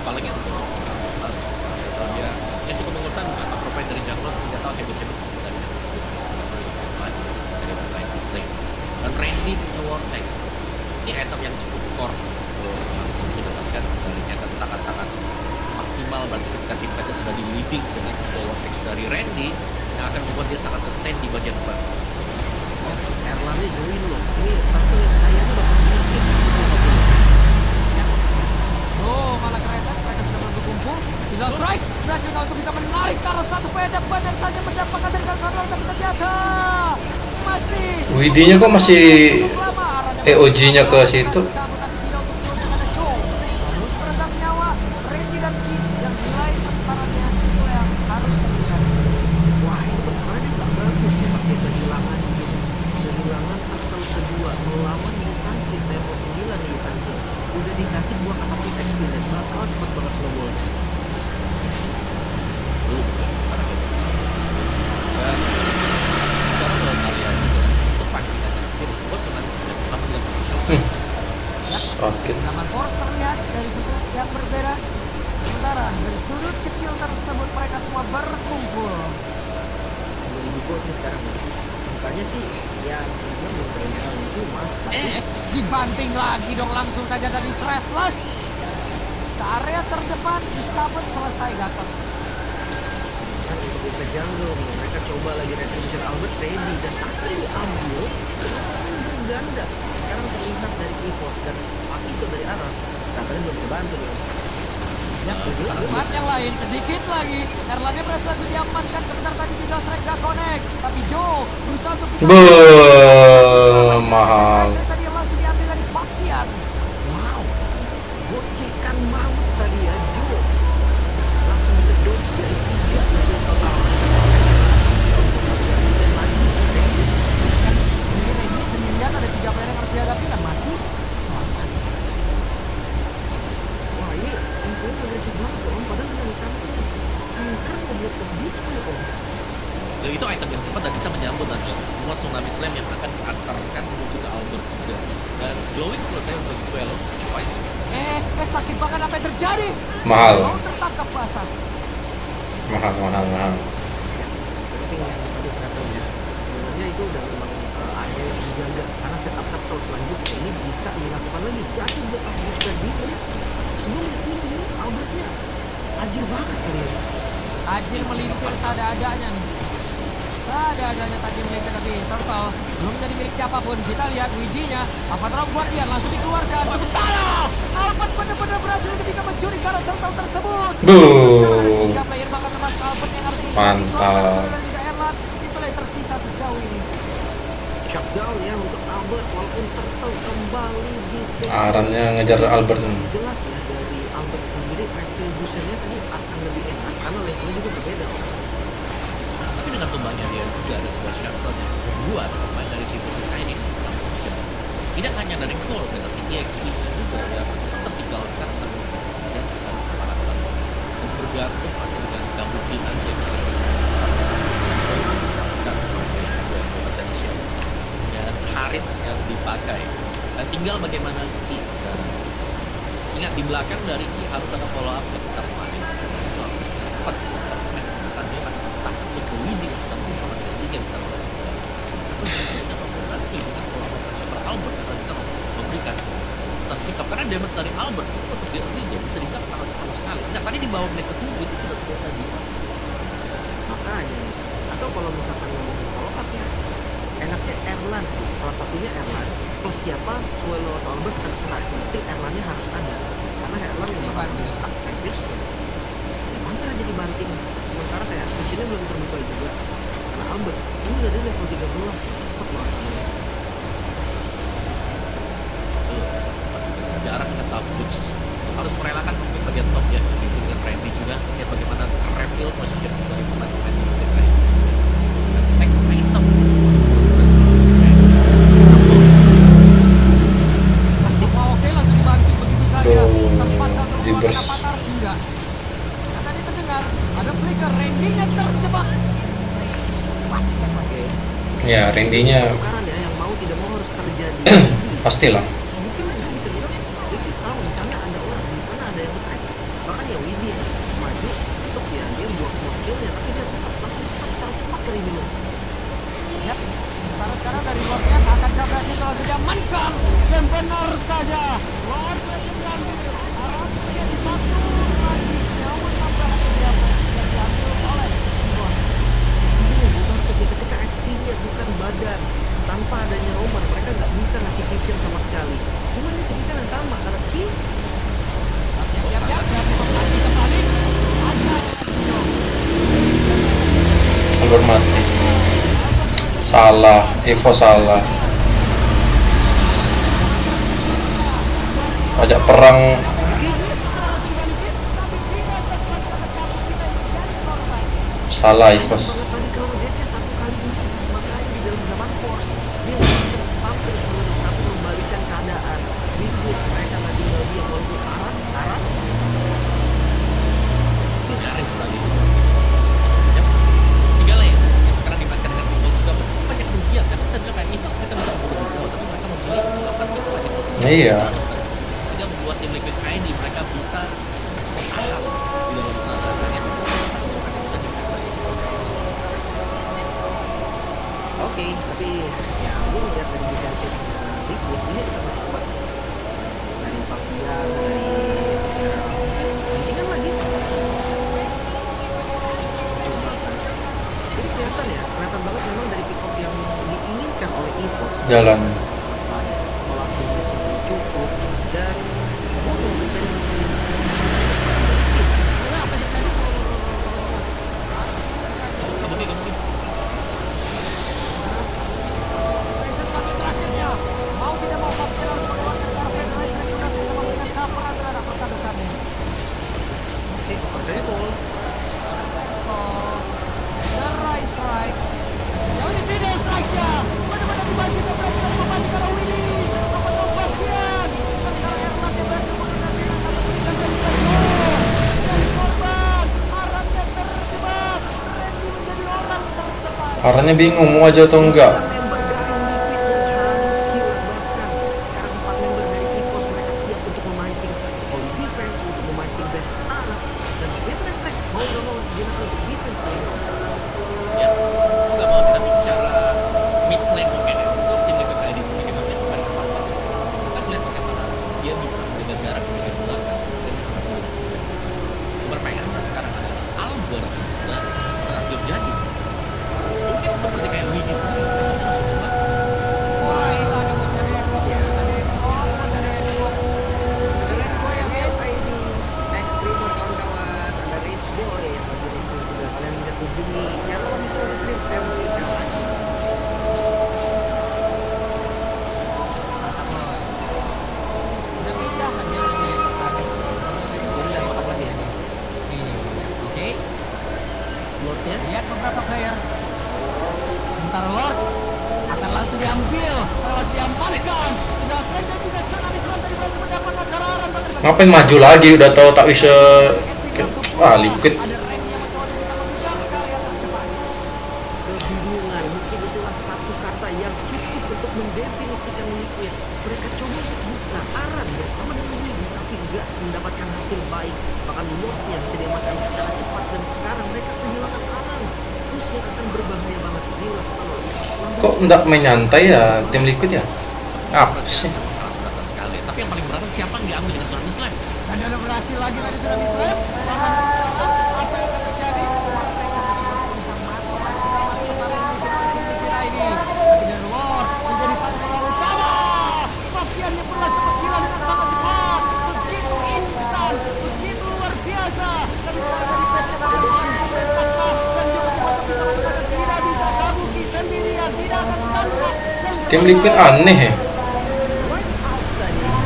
apalagi untuk dia yang cukup mengesan atau provide dari jungler sehingga tahu habit-habit dari bermain play. Dan Randy punya Vortex ini item yang cukup core untuk didapatkan darinya akan sangat-sangat maksimal berarti ketika tim mereka sudah di leading dengan sebuah Vortex dari Randy yang akan membuat dia sangat sustain di bagian depan. Erlannya join loh ini tapi kayaknya bakal miskin. Oh, malah kereset, mereka sudah berkumpul. Tinggal strike, berhasil untuk bisa menarik karena satu pedang benar saja mendapatkan dari Karsana, tapi ternyata masih. WD-nya kok masih EOG-nya ke situ? Harus meregang nyawa, Randy dan Ki yang mulai antaranya itu yang harus terlihat. Wah ini perkara ini gak bagus nih pasti kehilangan turtle kedua melawan lisansi level 9 lisansi udah dikasih 2 kata plus experience bakal cepet banget snowball. Belum karena gitu. Dan sekarang kalau kalian juga untuk pagi aja jadi semua senang sama dengan profesional. Sakit. Zaman Force terlihat dari sudut yang berbeda. Sementara dari sudut kecil tersebut mereka semua berkumpul. 2000 gold nih sekarang bukannya sih ya sebenarnya belum terlalu cuma Dibanting lagi dong langsung saja dari Trashless. Ke area terdepan disabet selesai Gatot. untuk ke jungle nih mereka coba lagi retribution Albert ready dan akan diambil ganda sekarang terlihat dari Evos dan Akito dari Arab katanya belum dibantu ya. Ya, tempat yang lain sedikit lagi. Erlannya berhasil langsung diamankan sebentar tadi tidak strike gak connect. Tapi Joe berusaha untuk bisa Mahal. strike tadi yang langsung diambil dari Fakian. Wow, gocekan maut tadi ya Joe langsung bisa dodge dari 3 musuh total. Dan lagi Ini Randy sendirian ada 3 player yang harus dihadapi dan masih selamat. wah ini temponya agresif banget om padahal dengan Samsung angker membuat ke display om. Dan itu item yang cepat dan bisa menyambut nanti semua tsunami slam yang akan diantarkan menuju ke Albert juga. Dan glowing selesai untuk Swallow. Sakit banget apa yang terjadi? Mahal. Mau tertangkap basah. Mahal. Tapi yang tadi katanya sebenarnya itu udah memang area yang dijaga karena setup turtle selanjutnya ini bisa dilakukan lagi. Jadi buat Albert dan Dimitri sebelum ini Albertnya ajil banget kali ya. Ajil melintir seadanya nih. Seadanya tadi melintir tapi Turtle belum jadi milik siapapun. Kita lihat Widinya, Avatar Guardian langsung dikeluarkan. Sementara Albert benar-benar berhasil untuk bisa mencuri karena Turtle tersebut. Sekarang ada 3 player bahkan termasuk Albert yang harus Mantap. dan juga Erlan. Itulah yang tersisa sejauh ini. Shutdown ya untuk Albert walaupun Turtle kembali di Arannya ngejar Albert. jelas ya dari Albert sendiri retributionnya tadi akan lebih enak karena levelnya juga berbeda. Tapi dengan tumbangnya dia juga ada sebuah shuttle yang membuat pemain dari tim Persija ini sangat kecil. Tidak hanya dari Cole, tetapi EXP juga ya masih tertinggal sekarang dan tergantung masih dengan kemungkinan dia bisa potensial dan Harit yang dipakai. Dan tinggal bagaimana Ki. Dan ingat di belakang dari Ki harus ada follow up yang bisa memanen cepat. Karena dia masih takut ke Widing sama dengan Ki yang bisa langsung nanti dengan follow up Super Albert akan bisa langsung memberikan start pick up karena damage dari Albert itu untuk dia bisa dibilang sangat sama sekali. Enggak, tadi di bawah menit ke-7 itu sudah selesai di Makanya, atau kalau misalkan ngomongin follow up ya, enaknya Erlan sih, salah satunya Erlan. Plus siapa, Swallow atau Albert terserah. Yang penting Erlannya harus ada. Karena Erlan yang bakal saat Skypierce ya hampir aja dibanting. Sementara kayak visionnya belum terbuka juga. Karena Albert, ini udah dari level 13, cepet banget. jarang dengan top push harus merelakan mungkin bagian top ya di sini dengan Randy juga lihat bagaimana reveal position dari pemain-pemain di tim lain dan next item Oke, langsung dibantu begitu saja. Sempat di burst. tidak. Nah, tadi terdengar ada flicker Randy-nya terjebak. Ya, Randy-nya Sekarang ya yang mau tidak mau harus terjadi. pastilah. Mungkin mereka bisa bilang, Widi tahu di sana ada orang, di sana ada yang nge-track. Bahkan ya Widi yang maju untuk ya dia buang semua skillnya, tapi dia tetap langsung start secara cepat kali ini loh. Ya, sementara sekarang dari Lordnya akankah berhasil langsung diamankan? Dan benar saja, Lord berhasil diambil. Arah menjadi satu lagi. Nyawa tambahan yang diambil oleh Bos. Ini yang gue maksud ya, ketika XP-nya bukan badan. Tanpa adanya Roman, mereka nggak bisa ngasih vision sama sekali. Cuman ini tipikal yang sama, karena Ki Yap, berhasil membantu kembali. Ajar. Albert mati. Salah, Evo salah. Ajak perang salah Evos. tadi kalau dia satu kali miss, makanya di dalam zaman force dia nggak bisa spam terus menerus, tapi membalikan keadaan. Ribut, mereka nggak tinggal dia walaupun arah. nyaris tadi ya tiga lane yang sekarang dimainkan dengan Evos juga meskipun banyak kerugian karena bisa bilang kayak Evos mereka bisa membunuh jauh tapi mereka memilih melakukan game banyak posisi Iya. tidak membuat tim Liquid ID mereka bisa tahan di dalam sana dan Oke, tapi ya gue lihat dari defensive Liquid ini tetap masih kuat. Dari Pavia, dari kan lagi. Coba kan. Jadi kelihatan banget memang dari pick off yang diinginkan oleh Evos. Jalan. Pola timnya sudah cukup dan gue mau berikan kemungkinan Satu terakhirnya, mau tidak mau Pavia harus melewati Carven Racer sudah bersama dengan Kapra terhadap pertandingannya. Oke, dari Paul. Let's go. The right strike. Sejauh ini tidak strike-nya. Benar-benar dibaca ke Presiden membaca karena Winnie. Memotong bagian. Sementara Erlang yang berhasil menggunakan dengan satu berikan dan juga Joe. Dari korban. Arangnya terjebak. Randy menjadi orang terdepan. Arahnya bingung mau aja atau enggak. Member dari Liquid yang harus hilang bahkan sekarang 4 member dari Evos mereka siap untuk memancing all defense, untuk memancing best arah dan veteran strike mau nggak mau digunakan untuk defense kali ini. ya nggak mau sih tapi secara mid lane mungkin ya untuk tim Liquid ID sedikit banyak kemarin apa kita melihat bagaimana dia bisa menjaga jarak di bagian belakang dengan sangat sulit permainannya sekarang adalah Albert dan belum jadi mungkin seperti kayak Widi sendiri Wah, ini ada gua tadi. Ada resco ya guys. ID Extreme kawan-kawan ada Race Boy yang lagi di stream juga kalian bisa kunjungi channel official di stream family kawan. Mantap loh. Udah pindah dia lagi lagi. Jadi dari empat lagi ya guys. Oke. Lordnya Lihat beberapa player. Sementara Lord akan langsung diambil, langsung diamankan. Zasrek dan juga Tsunami Islam tadi berhasil mendapatkan kararan. Ngapain maju lagi udah tahu tak bisa Wah, Liquid. Ada Ren yang mencoba untuk bisa mengejar ke area terdepan. Kebingungan mungkin itulah satu kata yang cukup untuk mendefinisikan Liquid. Mereka coba untuk buka Aran bersama dengan Widi tapi nggak mendapatkan hasil baik. Bahkan Lord yang bisa diamankan secara cepat dan sekarang mereka kehilangan Aran. Terus yang akan berbahaya banget dilakukan oleh Kok nggak main nyantai ya tim Liquid ya? Apa sih? Berasa sekali. Tapi yang paling berasa siapa yang diambil dengan Tsunami Slam? Dan ada berhasil lagi tadi sudah mislap. Bahkan untuk sekarang apa yang akan terjadi? Mereka mencoba untuk bisa masuk lagi ke dalam pertarungan yang digelar oleh tim Liquid ini. Tapi dari Lord menjadi satu peluang utama. Mafiannya berlaju berkilau dengan sangat cepat. Begitu instan, begitu luar biasa. Tapi sekarang dari Presnya teman-teman tim Pasca dan juga tim untuk bisa memenangkan tidak bisa Kabuki sendirian tidak akan sanggup. Dan Tim Liquid aneh ya.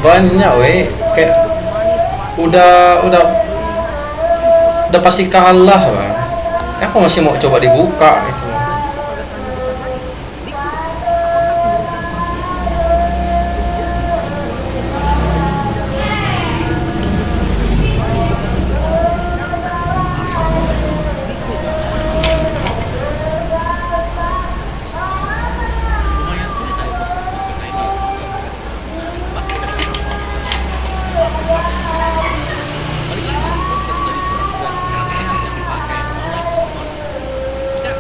Banyak weh, kayak udah pasti kalah, Bang. Aku masih mau coba dibuka gitu. Lumayan sulit tadi untuk kita ini. Balik lagi yang dipakai oleh Omos. Kita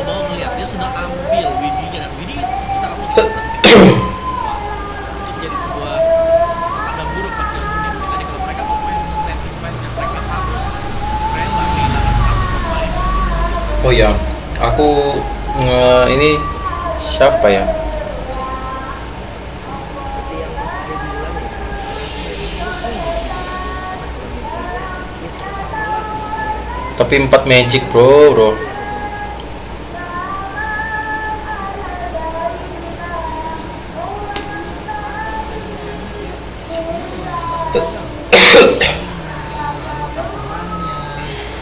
mau melihat dia sudah ambil Widinya dan Widi bisa langsung instant. Wah, itu menjadi sebuah tanda buruk bagi tim kita. Jadi kalau mereka mau main sustain defense-nya, mereka harus rela kehilangan satu pemain. Oh ya, aku ini siapa ya? Seperti yang Mas Ade bilang ya, ya sama-sama lah sama Tapi 4 Magic bro.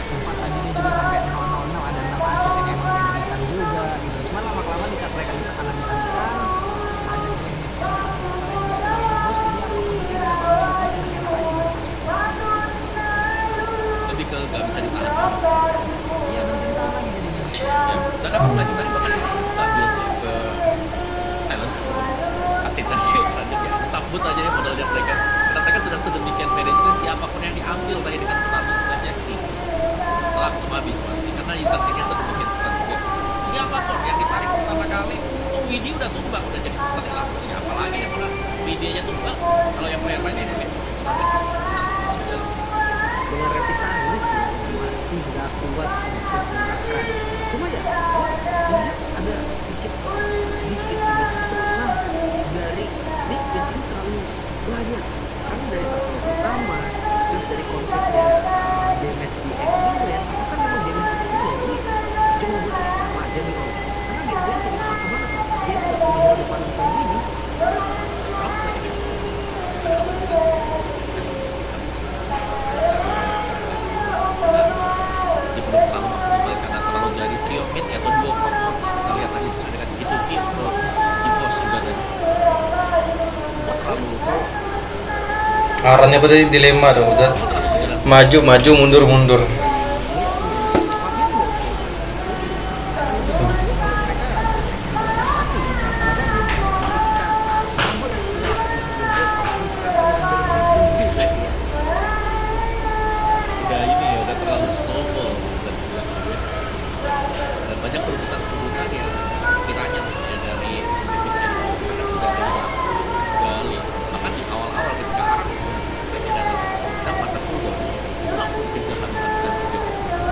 sempat tadi dia juga sampai 0-0 ada 6 asis yang emang dia berikan juga gitu. Cuman lama-kelamaan di saat mereka ditekan habis-habisan ada damage yang sangat besar yang diberikan oleh Levos, jadi apapun itu yang dilakukan oleh Levos enak-enak aja gitu maksudnya. Lebih ke nggak bisa ditahan. Iya nggak bisa ditahan lagi jadinya. Ya, dan aku lagi tadi bahkan dia langsung buka build-nya ke Thailand. Aktivitas selanjutnya takut aja ya modalnya mereka. Karena mereka sudah sedemikian penetrasi siapapun yang diambil tadi dengan Tsunami Slam-nya langsung habis pasti karena user nya sedemikian cepat juga. Siapapun yang ditarik pertama kali, Widi udah tumbang, udah jadi instant langsung. Siapa lagi yang pernah Widinya tumbang? Kalau yang player lainnya ini dengan revitalis ya pasti nggak kuat untuk menggunakan. Cuma ya gua lihat ada sedikit sedikit celah dari Liquid ini terlalu banyak karena dari tampil pertama terus dari konsepnya damage di X-Billion itu kan memang damage X-Billion ini cuma buat lihat sama aja nih om karena game-nya jadi kacau banget dia tuh nggak punya hero depan sama ini dia belum terlalu maksimal karena terlalu jadi trio mid atau duo front. Kita lihat tadi sesuai dengan begitu Evos juga tadi. Wah, terlalu Arannya berarti dilema dong, udah maju mundur. udah ini ya, udah terlalu snowball bisa dibilang gitu ya. Dan banyak perebutan yang kiranya ya dari individu mereka sudah ada kembali. Bahkan di awal-awal ketika Aran mereka dalam masa kedua itu langsung dikejar habis-habisan juga.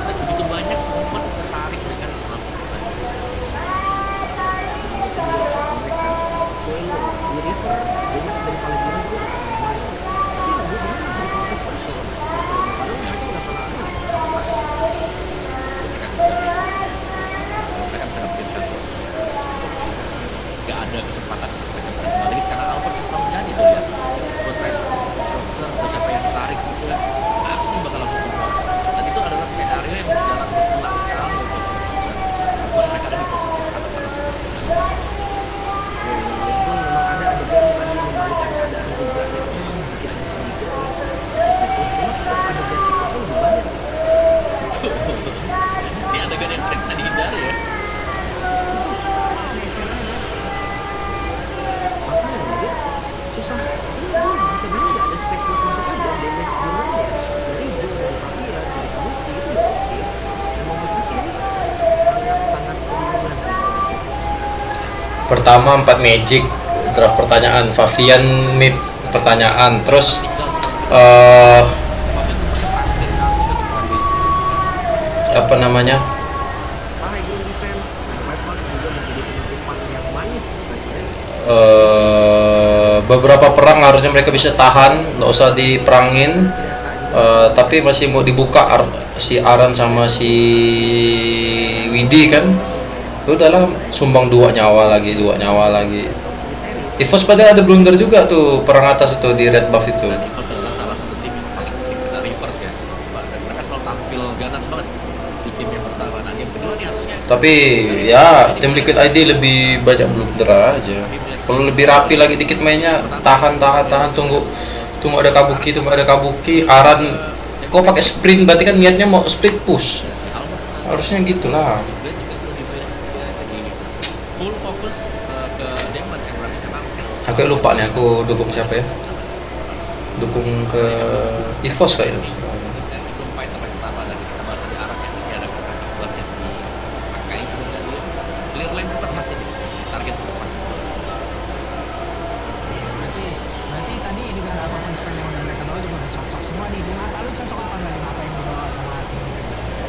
Dan begitu banyak momen tertarik dengan sama pertandingan. Suelo di river damage dari Palestina itu lumayan tapi nggak gue bilang masih diprotes terus loh padahal mereka udah kalah Mereka bisa dapetin satu. Gak ada kesempatan untuk mereka bisa kembali karena Albert yang selalu jadi tuh lihat. Buat Restos, Dokter, atau siapa yang tarik gitu kan pasti bakal langsung tumbang. Dan itu adalah skenario yang berjalan berulang kali untuk membuat mereka ada di posisi yang sangat-sangat walaupun memang ada adegan tadi membalikan keadaan juga ya sedikit demi sedikit nih itu cuma tetap ada vertikalnya lebih banyak pertama 4 Magic, draft pertanyaan, Fabian mid pertanyaan, terus apa namanya, Parah game defense. Nah, White Hawk juga menjadi penutupan yang manis bagi mereka. beberapa perang harusnya mereka bisa tahan, nggak usah diperangin. Tapi masih mau dibuka si Aran sama si Widi kan, udahlah sumbang 2 nyawa lagi. EVOS padahal ada blunder juga tuh perang atas itu di red buff itu. Dan Evos adalah salah satu tim yang paling sering kena reverse ya, dan mereka selalu tampil ganas banget di tim yang pertama. Nah game kedua nih harusnya Tapi ya tim Liquid ID lebih banyak blunder aja. Perlu lebih rapi lagi dikit mainnya, tahan tunggu ada kabuki. Aran kok pakai sprint, berarti kan niatnya mau split push, si Albert harusnya gitulah. kemudian juga sudah dibayar ya, jadi full fokus ke damage yang berarti memang Aku lupa nih aku dukung siapa ya, dukung ke EVOS kayaknya. dan itu fighter masih sama dan kita bahas di arah yang ini ada kasih plus yang dipakai, kemudian dia clear line cepat pasti di target ke depan. Ya, berarti tadi dengan apapun spell yang udah mereka bawa juga udah cocok semua nih. Di mata lu cocok apa enggak yang apa yang dibawa sama tim ini?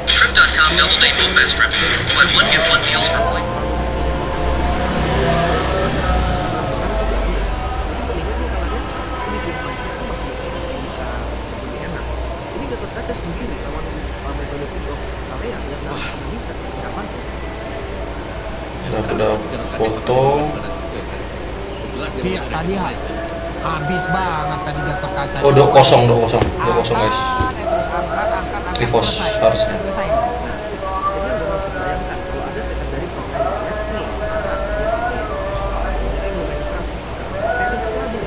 Trip.com double day boom best trip. Buy one get one deals for points. Ini game fighter itu masih bisa lebih enak. Ini Gatot Kaca sendiri lawan metode pick of Kalea yang nggak pernah bisa kapan. Udah foto. Iya, tadi habis banget tadi Gatot Kaca. Oh 2-0 guys. Terus angkat EVOS selesai. harusnya. Selesai. Jadi Anda harus bayangkan kalau ada secondary from let's me mereka yang lumayan keras. Paris lagi.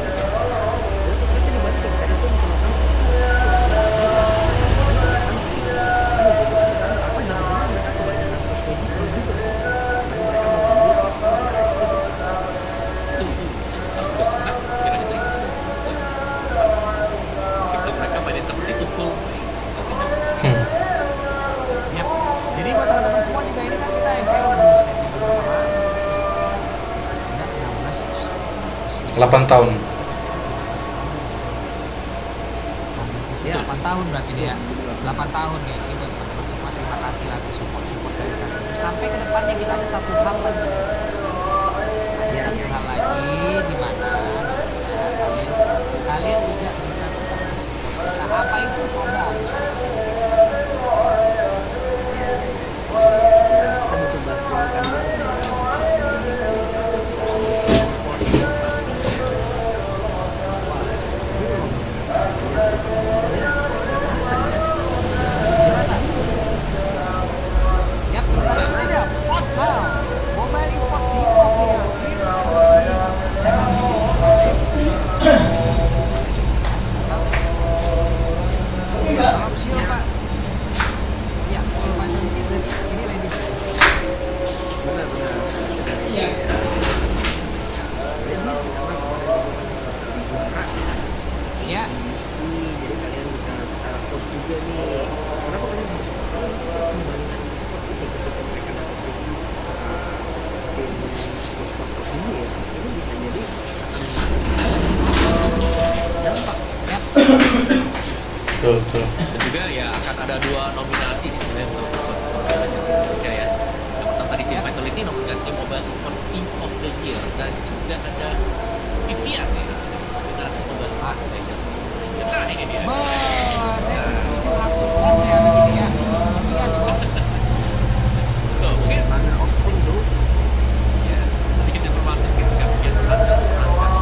Gatot Kaca dibantu Paris bisa makan. Apa jangan-jangan mereka kebanyakan source magical juga. Makanya mereka mau beli pistol dari XP. Mereka mainin seperti itu full. Yap. Jadi buat teman-teman semua juga ini kan kita MPL buset ya berapa lama kita nih? Udah 16 8 tahun. 8 tahun berarti dia. 8 tahun ya. Jadi buat teman-teman semua terima kasih lah atas support dari kalian. Sampai ke depannya kita ada satu hal lagi nih. Ada satu hal lagi di mana kalian juga bisa tetap mensupport kita. Apa itu sabar? Kita tidak Kita butuh bantuan kan. Yap, sebentar ini dia. What now? Mobile Esport Team of the Year. Tim ini memang dimiliki oleh Salam Shield, Pak. Ya, full vitality berarti ini lebih. Benar-benar. Iya. Ladies karena kemarin dibuka Ya, jadi kalian bisa vote juga nih. Kenapa kalian harus vote? Kalau kita kembalikan seperti ini ketika mereka dapat review tim e-sport tertinggi ya, ini bisa jadi akan dampak. yap. Betul. Dan juga ya akan ada 2 nominasi sih sebenarnya untuk proses Piala Indonesia ya. Yang pertama tadi Team Vitality nominasi Mobile Esports Team of the Year, dan juga ada Vivian ya nominasi Mobile Esports of the Year. Nah ini dia. Bos, saya setuju langsung vote saya habis ini ya. Iya nih bos. So, mungkin Runner of Indo yes, sedikit informasi mungkin juga Vivian berhasil menangkan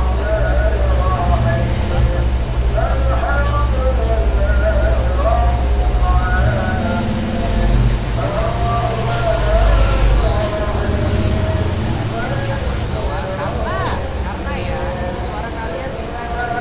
Karena ya suara kalian bisa jadi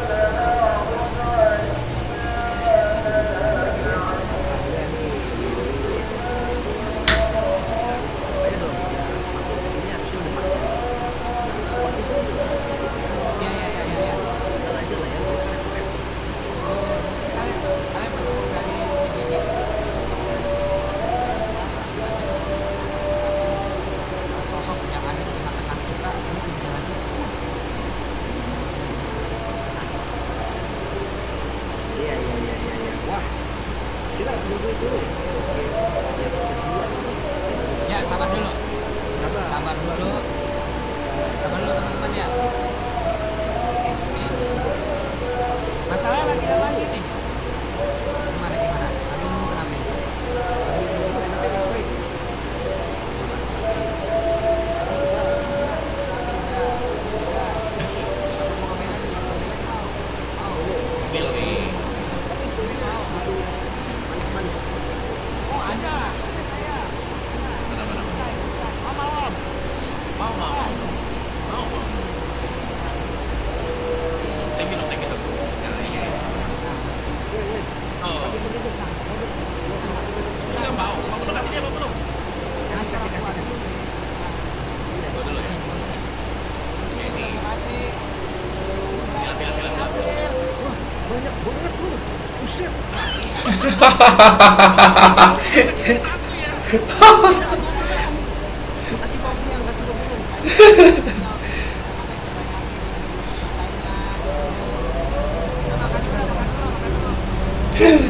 Sabar dulu. Sabar dulu teman-teman ya. Nih. Masalah lagi nih. Gimana? Sambil nunggu kenapa ya? Mobil nih. Oh ada saya. Mana? Bukan. Oh malam. Mau. Thank you. Nah, ini. Oh, nggak mau. Mau belum kasih dia apa belum? Kasih. Gua dulu ya. Ini. Kasih. Ambil. Banyak banget tuh. Buset. Satu ya. Kasih bagian, kasih bagian.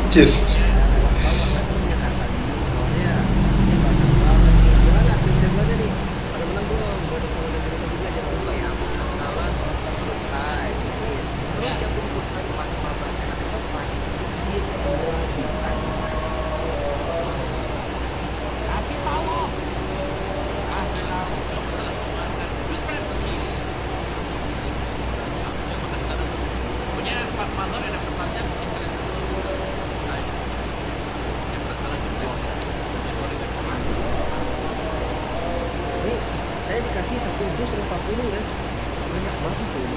Cheers. Kasih tahu. Punya pas motor enak tempatnya mungkin kalian Ini saya dikasih 1 dus 40 ya. Banyak banget tuh.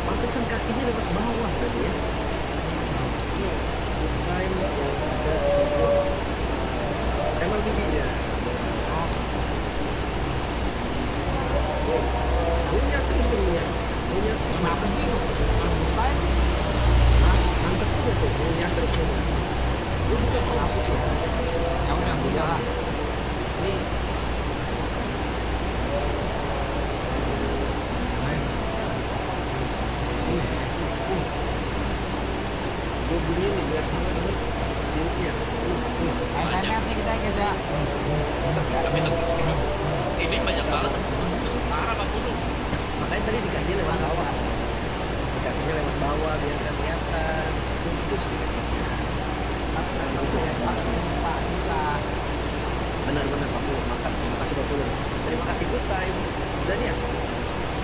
Pantesan kasihnya lewat bawah tadi ya. Ini bukan yang ada emang bibinya. Punya terus punya. Punya terus. Kenapa sih itu? Bukan. Mantep juga tuh. Punya terus punya. Lu bukan kenapa tuh? Ya udah punya lah. Ini gue bunyi nih biar sama ini dia SMS nih kita ya guys ya. tapi tetap ini banyak banget terus parah Pak Gunung. makanya tadi dikasih lewat bawah dikasihnya lewat bawah biar nggak kelihatan terus Tapi kan lucu ya Pak susah. benar-benar Pak Pul mantap terima kasih Pak Pul terima kasih good time dan ya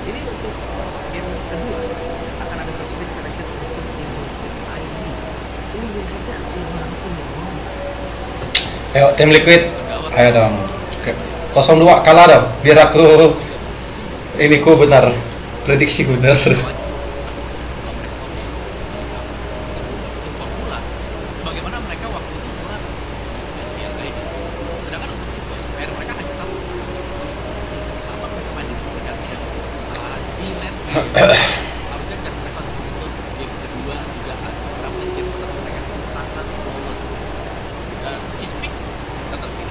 ini untuk game kedua akan ada first pick selection untuk tim ID ini harga kecil banget ini Ayo tim Liquid. Ayo dong. 02 kalah dong. Biar aku ini ku benar. Prediksi benar. Bagaimana mereka waktu itu keluar ya kayak sedangkan untuk PR mereka hanya satu apa mereka main di sini kan ya kesalahan di lane harusnya chance mereka untuk game kedua juga ada berapa game pertama mereka tangan lolos dan Kispik tetap sih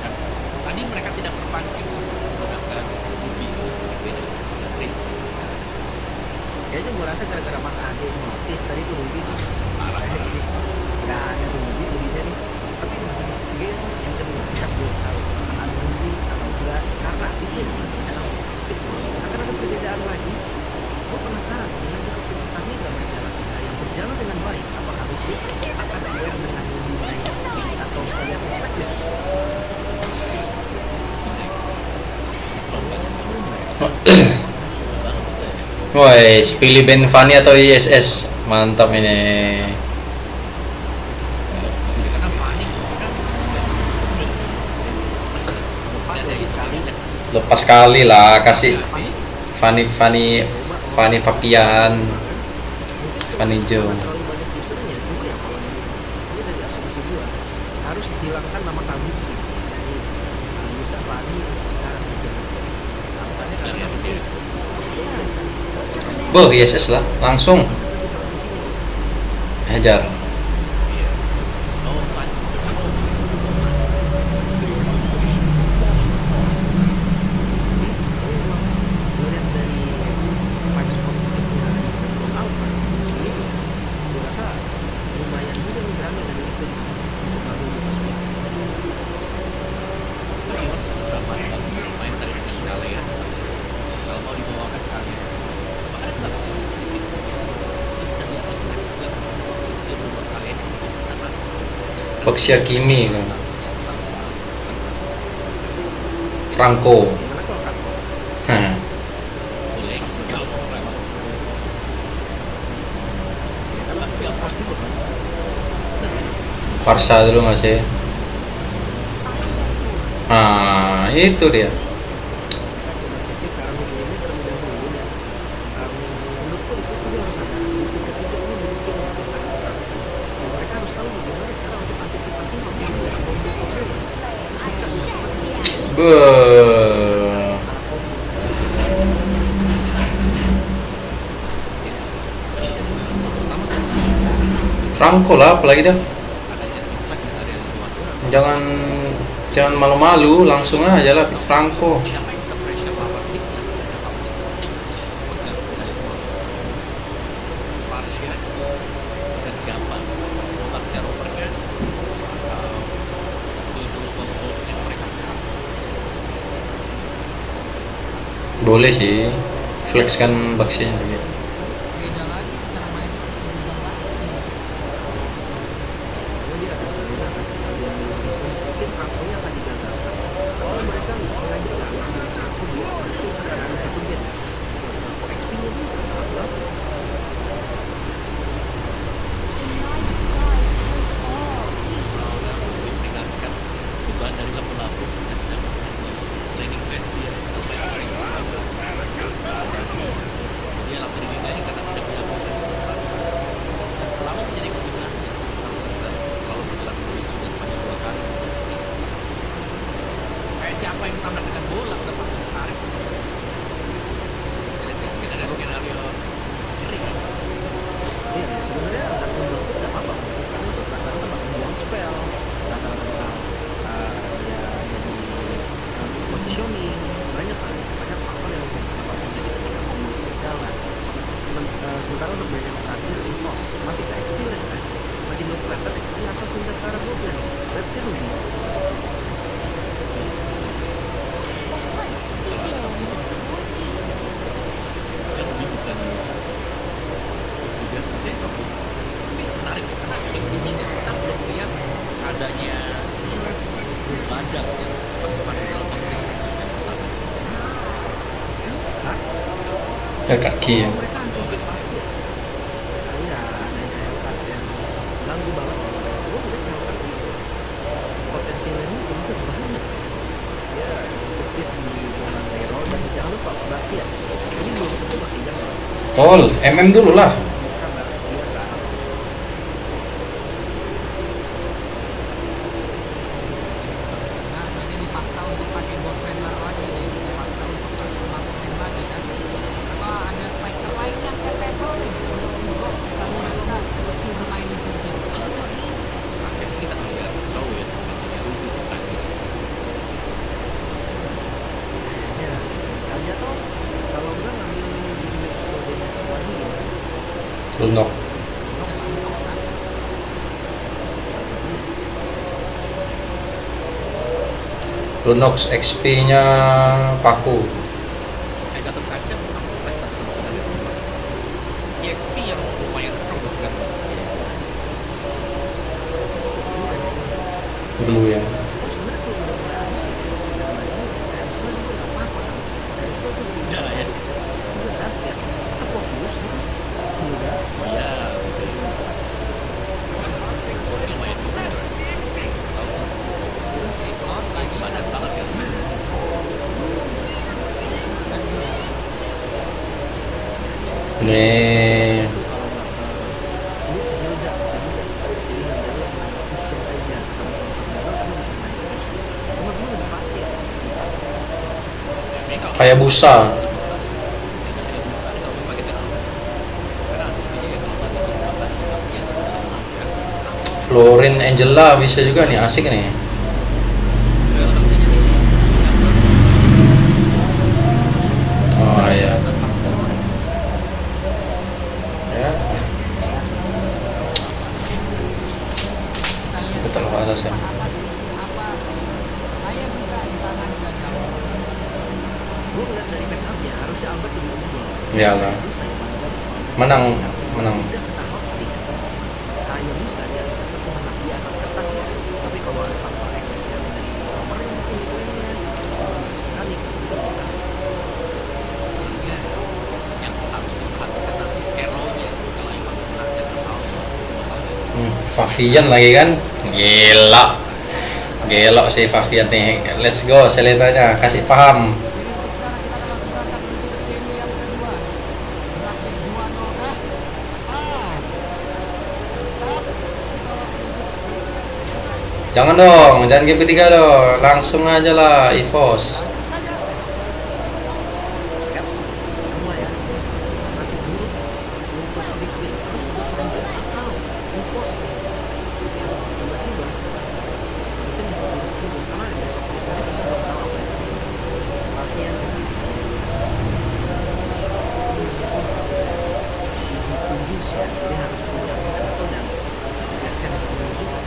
dan tadi mereka tidak terpancing menggunakan Ruby dari kayaknya gue rasa gara-gara Mas Ade notis tadi tuh Ruby tuh parah nggak ada Ruby jadinya nih tapi game yang kedua kita belum tahu akan ada Ruby atau enggak karena itu sekarang speed akan ada perbedaan lagi gue penasaran sebenarnya ketika pertandingan mereka yang berjalan dengan baik apakah Ruby akan aware dengan Ruby naik atau sebagai suspek ya Woi, pilih band Fanny atau ISS. Mantap ini. karena panik kan Lepas kali lah kasih Fanny Fabian. Fanny Jo. terlalu banyak usernya cuma ya kalau ini dari asumsi gua harus dihilangkan nama Kabuki dari user Fanny sekarang gitu alasannya karena Boh, ISS lah, langsung hajar. gue lihat dari five spot yang ada di Samsung Alpha ini gue rasa lumayan juga nih berani dan ikut untuk ngambil di pas Baxia Kimi kan. Franco. Gimana kalau Franco? Hah. Boleh. Kalau mau Franco. Ya kan itu Force dulu kan. Barca dulu nggak sih? Ah, itu dia. City karena musim ini terlebih dahulu ya. Menurutku itu harus ada di ketiga ini mungkin mereka harus tahu bagaimana cara untuk antisipasi bisa combo progresi. Bisa Beuh. Franco lah, apalagi dah. Jangan jangan malu-malu, langsung aja lah pick Franco. Siapa yang bisa pressure lawan Nick dan berapa menit penting pegang dari Barcia dan siapa Barcia Ropernya dulu pembuatnya mereka sekarang. Boleh sih, flex kan baksinya juga. Beda lagi cara main berubah lagi. karena dia ada Selena kan. Dia mungkin Franco-nya akan digagalkan. Kalau mereka sengaja nggak ngambil Franco dia itu akan ada satu game. Franco XP-nya juga berapa? Udah memperingatkan beban dari lapu-lapu kita sedang training phase dia. Dia langsung dinilai karena tidak punya pengalaman. Selalu menjadi kombinasi kalau bergerak terus sudah sepanjang 2 kali. Kayak siapa yang ditabrak dengan bola udah pasti tertarik. Jadi kayak skenario ngeri kan? Iya, sebenarnya nggak membuang itu nggak apa-apa. Karena itu rata-rata bakal buang spell, rata-rata bakal dia jadi mispositioning, banyak kan, banyak faktor yang bakal terjadi ketika combo itu berjalan. Sementara untuk brand yang terakhir Impulse masih ke experience kan, masih belum kelihatan dia akan pindah ke arah Goblin. Let's see Ruby. Yang lebih bisa dilihat besok ini menarik karena sebenarnya kita belum lihat adanya badak yang masuk dalam bisnis yang pertama. Kaki ya. Mereka antisipasi ya. Iya, adanya Hellcat yang ganggu banget sih. Gue melihat Hellcat itu potensinya ini sebenarnya banyak. Ya, cukup fit di Monan Hero dan jangan lupa Baxia. Ini belum tentu Baxia kan. Tol, MM dulu lah. Bisa Baxia ke arah Nah, berarti dipaksa untuk pakai gold laner lagi nih, dipaksa untuk pakai marksman lagi kan. Atau ada fighter lain yang capable nih untuk hero, misalnya kita pusing sama ini Sunset. Akhir sih kita melihat jauh ya punya Ruby tadi. ya, bisa aja toh. Kalau enggak ngambil di sebagai next lagi ya. Lunok. Lunox XP-nya Paku. Gatot Kaca tentang flex satu kali EXP yang lumayan strong bukan Dulu ya. Oh, sebenarnya kalau udah mulai habis ya, udah lagi Ramsey juga nggak apa-apa kan. Ramsey itu udah lah ya. jelas ya. Kita fokus gitu. Udah. Iya, lumayan juga. Cloud lagi. Badan banget kan. Nih, Kalau nggak ini Hilda bisa juga. Jadi Hilda itu yang main fusion aja. Kalau sama-sama gagal kamu bisa main terus. Cuma dulu udah pasti ya. Udah pasti. Ini kalau kayak busa. kayak bisa kalau mau pakai terlalu. Karena asumsinya ya kalau badan berubah masih ada dalam langkah. Florin Angela bisa juga nih, asik nih. Kalau misalnya di Oh iya. Ya, Kita lihat betul atas ya. apa solusi apa kayak bisa ditangani dari awal. Gue ngeliat dari match up-nya harusnya Albert lebih unggul. Iyalah. Musa yang paling gampang. Menang, menang. Udah kita hotfix. Kayak Musa di atas kertas menang di atas kertas ya. Fabian lagi kan, gila, gelo sih Fabian nih. Let's go Selenanya, kasih paham. Jadi untuk sekarang kita akan langsung berangkat menuju ke game yang kedua. Berakhir 2-0 kah? Ah. Tetap dibawa menuju ke game yang ketiga. Jangan dong, jangan game ketiga dong, langsung aja lah EVOS. Langsung saja. lumayan masih buruk untuk Liquid terus berlanjut tahu di pos yang tiba-tiba itu masih buruk juga karena besok lusa kita belum tahu apa yang latihan bisa easy to use ya dia harus punya Mikato dan SN sebelum juga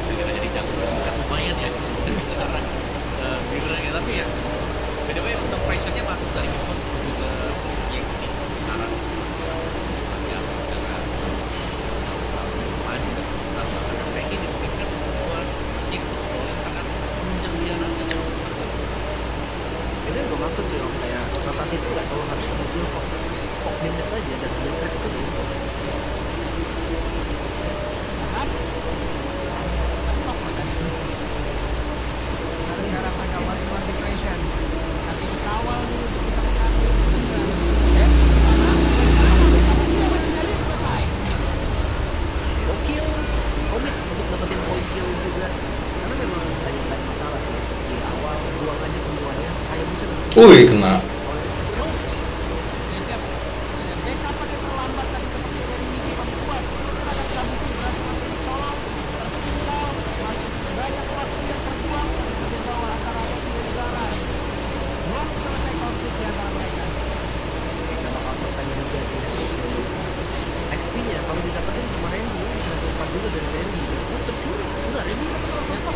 Segera jadi jago berbicara lumayan ya kita bicara bicaranya, tapi ya beda way untuk pressure-nya masuk dari EVOS menuju ke EXP sekarang agak secara maju dan kayak ini dimungkinkan bahwa EXP boleh akan menjelian aja itu yang gue maksud sih om kayak rotasi itu gak selalu harus menuju kok dimnya saja dan mereka itu di pos Kan? Karena sekarang ada one situation. Tapi dikawal dulu untuk bisa mengambil keuntungan. Dan karena sekarang kita mungkin jadi selesai. gokil komit untuk dapetin poin kill juga karena memang banyak masalah sih di awal buang aja semuanya kayak bisa dapetin Wih, kena. Backup pakai terlambat tadi seperti dari Miki membuat akan Kabuki berhasil langsung mencolong tertinggal makin banyak waktu yang terbuang di bawah antara Randy dan Zara. Belum selesai konflik di antara mereka. kita bakal selesai juga sih XP-nya kalau didapetin sama Randy bisa dapat juga dari Randy oh tercuri enggak Randy dapat apa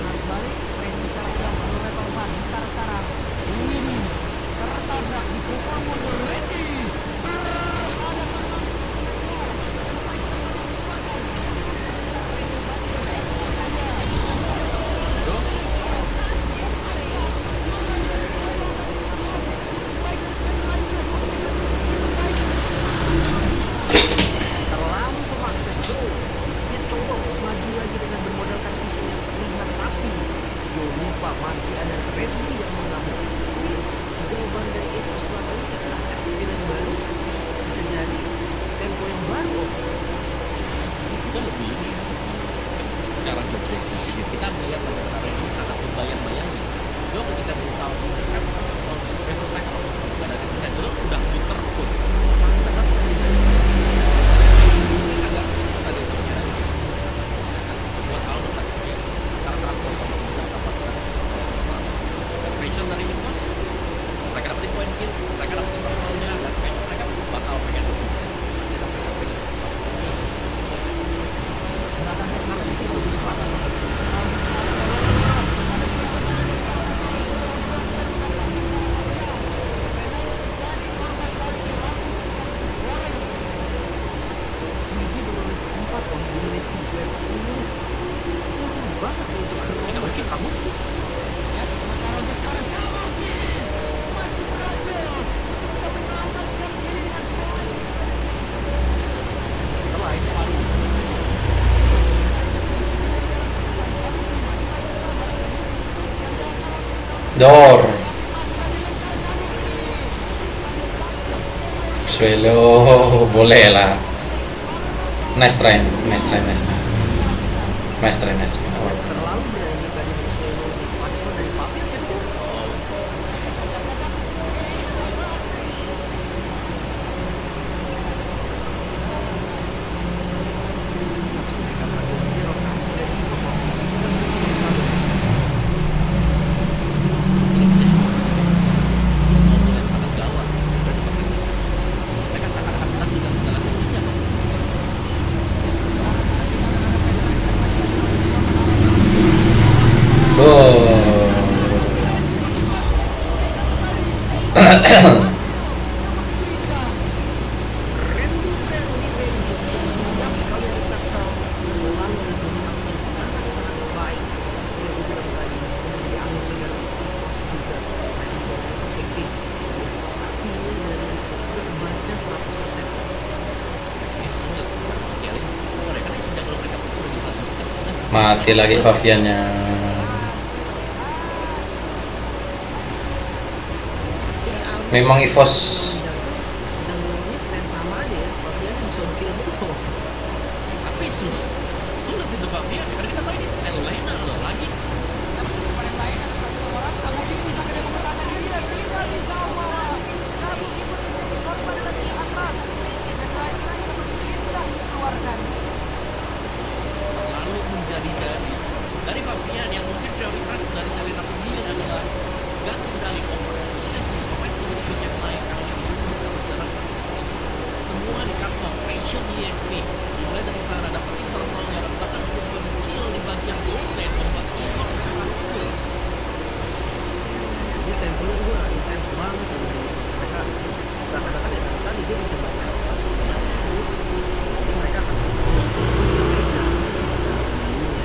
Harus balik. Randy sekarang udah level 4. Sementara sekarang Winnie tertabrak dipukul mundur Randy. terlalu memaksa bro dia coba untuk maju lagi dengan bermodalkan vision yang terlihat tapi yo lupa masih ada Randy yang mengambil ini jawaban dari itu selama ini adalah eksperimen baru bisa jadi tempo yang baru itu lebih ini secara job desk kita melihat bagaimana Randy sangat membayang-bayangi dia ketika berusaha untuk retrospect pada ketika dulu udah muter pun agak tadi punya buat Aldo tadi ya cara transformasi bisa mendapatkan pressure dari EVOS mereka dapetin poin kill mereka dapetin personalnya dan kayaknya mereka bakal pengen lebih kita pressure Gerakan pertahanan itu bagus banget. ini baru nulis 4 om di menit 3:10 itu lama banget sih untuk ada mungkin kamu Ya, sementara untuk sekarang Kabuki masih berhasil untuk bisa menyelamatkan diri dengan polis. setelah selalu Dor. Swelo, boleh lah. Nice try, nice try, nice try. Nice try, nice try. terlalu berani kan punishment dari Fabian kan itu mereka sangat hati-hati dalam segala kondisi atau Mati lagi Paviannya. Memang EVOS dan dan sama aja ya, Pavian bisa kill dulu. Tapi sulit sih tebak dia, karena kita tahu ini style Lena loh lagi. Yang lain ada satu orang, Kabuki bisa kena pertahanan diri dan tidak bisa membawa. Kabuki pun menjadi korban dari atas. Dan Raisman yang tidak dikeluarkan. Lalu menjadi dari Fabian yang mungkin prioritas dari Selena sendiri adalah ganti medali operation untuk pemain penyusun yang lain karena yang belum bisa berjalan semua di kartu operation ESP mulai dari sana dapetin termalnya dan bahkan belum kill di bagian goal lane membuat Evox sangat cool. Ini temponya juga intens banget loh. Mereka seakan-akan ya tadi dia bisa baca apa sebenarnya itu. Jadi mereka akan terus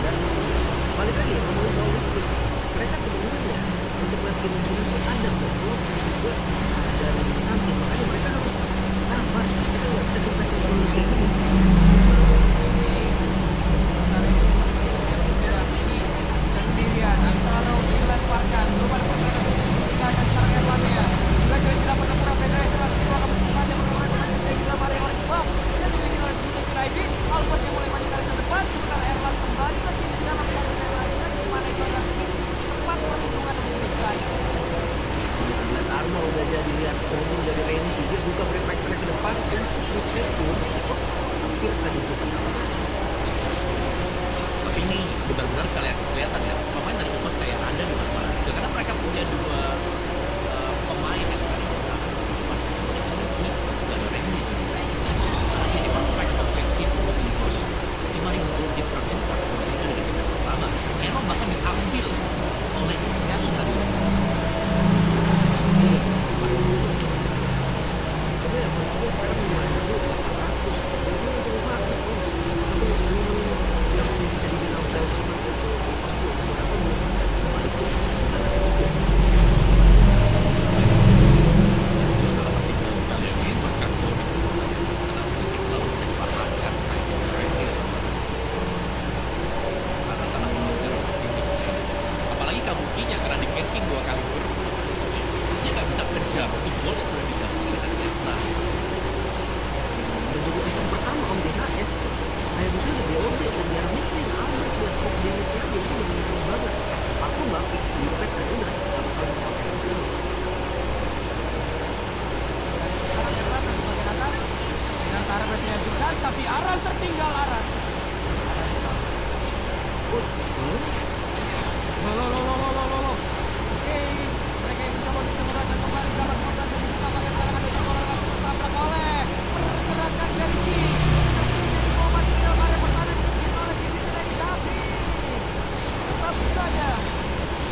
dan balik lagi ya ngomongin soal itu, mereka sebenarnya untuk bikin solusi ada kok juga dari Samsung, makanya mereka harus sabar. Kita nggak bisa kita terus kayak gini. Sendirian, Axelano dilemparkan, berubah dan sekarang Erlannya. Juga jadi tidak bertempur Federasi masih dua kamu saja bermain dengan Tegra Mario Orange Buff dan dimiliki oleh Juki ID. Albert yang mulai maju ke depan, sementara Erlan kembali lagi di dalam Federasi di mana itu adalah tempat perlindungan yang lebih baik. Lihat Arma udah jadi, lihat Komo udah jadi Randy, dia buka reflektornya ke depan dan Chris pun hampir saja juga. Tapi ini benar-benar kalian kelihatan ya pemain dari Evox kayak ada di mana-mana juga karena mereka punya dua pemain yang tadi kita seperti ini dan Randy. Jadi perfect objektif untuk Evox. Di mana yang difference ini sangat berbeda dari game pertama. Hero bahkan diambil oleh Kelly tadi. Tapi ya manusia sekarang gimana tuh 800 itu rumah yang bisa dibilang fail seperti itu aku merasa belum bisa kembali ke tanah itu. Juga salah satu tim sekali yang ingin makan Zombie karena mungkin selalu bisa dipertahankan karena sangat sulit sekarang apalagi Kabukinya karena di ganking 2 kali berturut dia nggak bisa kejar untuk gol yang sudah dilakukan dengan Vietnam. Dan juga season pertama Om DHS kayak bisa di BOD dan biar mungkin Albert buat Om DHS dia itu bener-bener banget. Aku mbak di impact dan udah gak bakal bisa pakai seperti ini. Sekarang Erlan lagi bagian atas dengan Tara berhasil dihancurkan, tapi Aran tertinggal Aran. Lo. Oke, mereka yang mencoba untuk berhasil kembali zaman kemasan jadi buka pakai sekarang ada satu orang langsung tertabrak oleh pergerakan dari King. Jadi Muhammad Ridal Maria pertahanan mungkin oleh tim ini lagi tapi tetap saja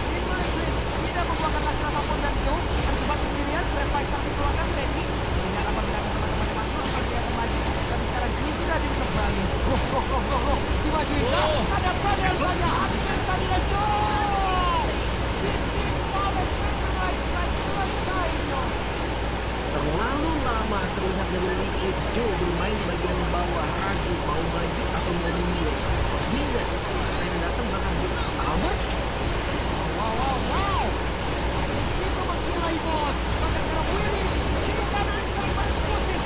tim Liquid tidak membuahkan hasil apapun dan Joe terjebak sendirian. Red Fighter dikeluarkan Randy dengan apabila ada teman-teman yang maju akan dia akan maju tapi sekarang dia sudah kembali. Dimajuin ada Daniel saja hampir tadi dan Joe ditimpa oleh Federalized Strike selesai Joe. Terlalu lama terlihat dari Liquid Joe bermain di bagian bawah, ragu mau maju atau mau mundur. Hingga saya datang bahkan di Albert. Wow. Itu menggilai bos. Maka sekarang Willy tidak bisa berkutik.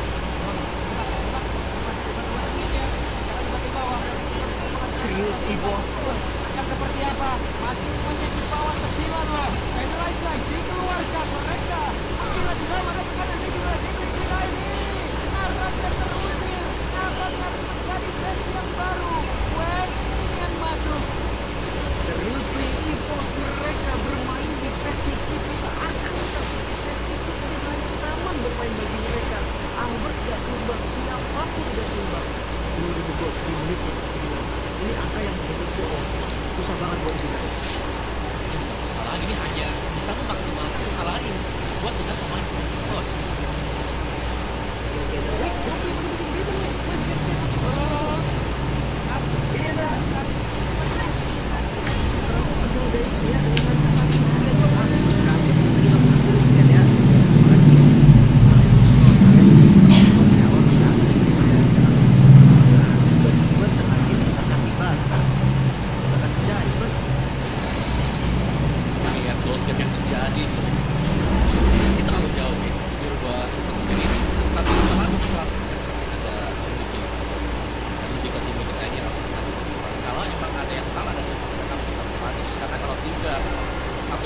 Cepat. Masih ada satu orang ya. Sekarang di bagian bawah mereka sudah bisa menghasilkan Serius, Bos? akan seperti apa? Masih menyakit bawah 9 loh. Federalized Strike dikeluarkan mereka. Bila di dalam ada tekanan tinggi oleh tim Liquid ini. Narrator terusir. Narrator harus menjadi best yang baru. Web ini yang masuk. Seriously, EVOS mereka bermain di PES Liquid seakan-akan PES Liquid di hari pertama bermain bagi mereka. Albert gak tumbang, siapapun gak tumbang. 10.000 gol di menitnya. Ini angka yang betul-betul susah banget buat kita. Kesalahan ini hanya bisa memaksimalkan kesalahan ini buat bisa pemain Evox. Ini ada serangnya semua dari dia dengan satu dia buat aku gratis lagi lakukan tulis kan ya. Tiba-tiba terakhir kita kasih ban.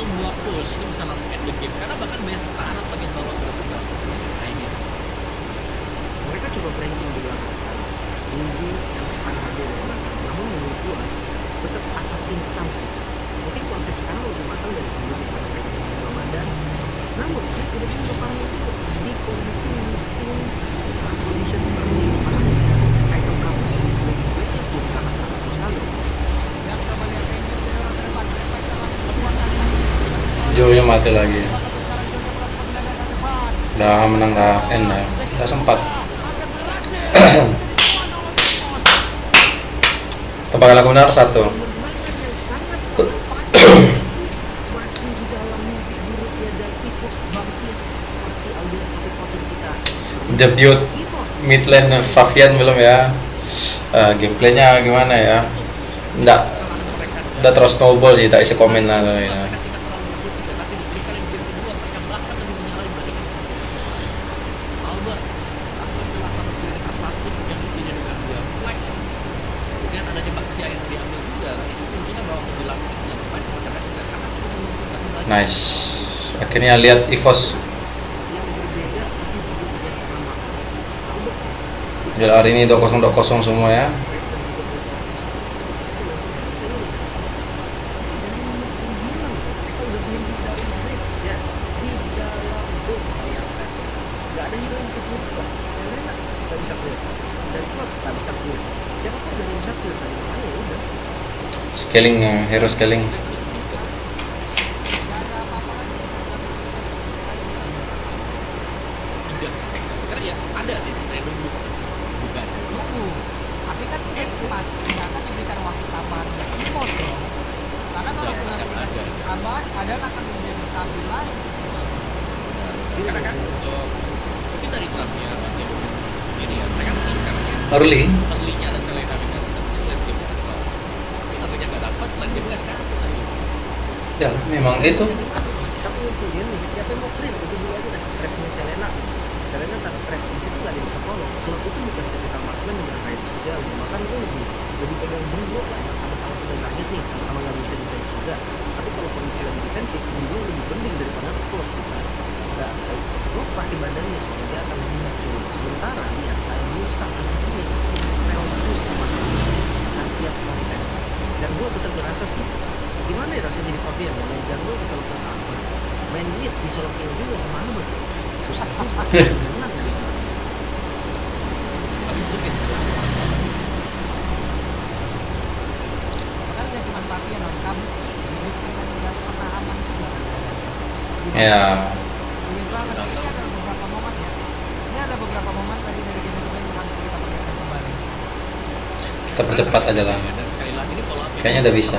dua push ini bisa langsung end the game karena bahkan base startup bagian bawah sudah bisa. Nah ini Mereka coba ranking di belakang sekarang. Tinggi yang akan hadir di belakang. Namun menurut gua tetap acak instan sih. Mungkin konsep sekarang lebih matang dari sebelumnya karena mereka punya dua badan. Namun dia tidak bisa berperan itu di kondisi musim condition early kayak kamu gue sih belum sangat terasa sama sekali. Yang coba lihat engine di ke depan. Mereka kita lagi berkuatan. Joe-nya mati lagi. Sekarang Jojo plus pemilihan dasar cepat. Udah menang dah end dah. Udah sempat. Tebakan aku benar 1. Permainan yang sangat pasti masih di dalam mimpi buruknya dan Evos bangkit seperti audio kopi kita. Debut mid lane Favian belum ya. Gameplaynya gimana ya? Nggak, udah terus snowball sih, tak isi komen lah. Ya. ketika terlalu masuk tiga tapi diberikan di game kedua mereka bahkan lebih menyalahi balik. Albert langsung jelas sama sekali asasi yang intinya dengan dia flex. Kemudian ada Baxia yang diambil juga. Ini tentunya bahwa menjelaskan yang bermain seperti mereka juga sangat cukup menentukan kembali. Nice. Akhirnya lihat EVOS Yang berbeda tapi juga yang sama. jual hari ini 2020 semua ya. Scaling, hero scaling. Tidak sih. Karena ya ada sih sebenarnya nunggu buka aja. Nunggu. Tapi kan pasti nggak akan diberikan waktu tambahan untuk Evos dong. Karena kalau Siapa- nanti siapa dikasih aja. tambahan, badan akan menjadi stabil lagi. Karena kan mungkin dari draftnya bagian ini ya mereka menginginkannya Early. early-nya ada Selena dengan tapi late game kan kalau tapi tentunya nggak dapat late game nggak dikasih lagi. Ya, memang itu. Siapa yang clear nih? Siapa yang mau clear? Itu dulu aja dah. Trapnya Selena. Selena tak trap di situ nggak ada yang bisa follow. Klub itu bukan ketika marksman dengan raid sejauh. Makan itu lebih pegang dulu lah yang sama-sama sedang target nih, sama-sama nggak bisa defense juga. Tapi kalau kondisi lagi defensif, dulu lebih penting daripada klub. Nggak, klub pakai badannya, dia akan muncul. Sementara lihat kayak Musa asasinya terus sama akan siap kontes. Dan gue tetap ngerasa sih, gimana ya rasanya jadi Favian ya, main jungle bisa lakukan apa, main mid bisa lakukan juga sama Albert, susah menang gitu. Tapi mungkin karena Bahkan nggak cuma Fabian, non Kabuki hidupnya tadi nggak pernah aman juga kan keadaannya. Ya, Sulit banget. Ini ada beberapa momen ya. Ini ada beberapa momen tadi dari game itu yang langsung kita perlihatkan kembali. kita percepat aja lah. dan sekali lagi ini follow up Kayaknya udah bisa.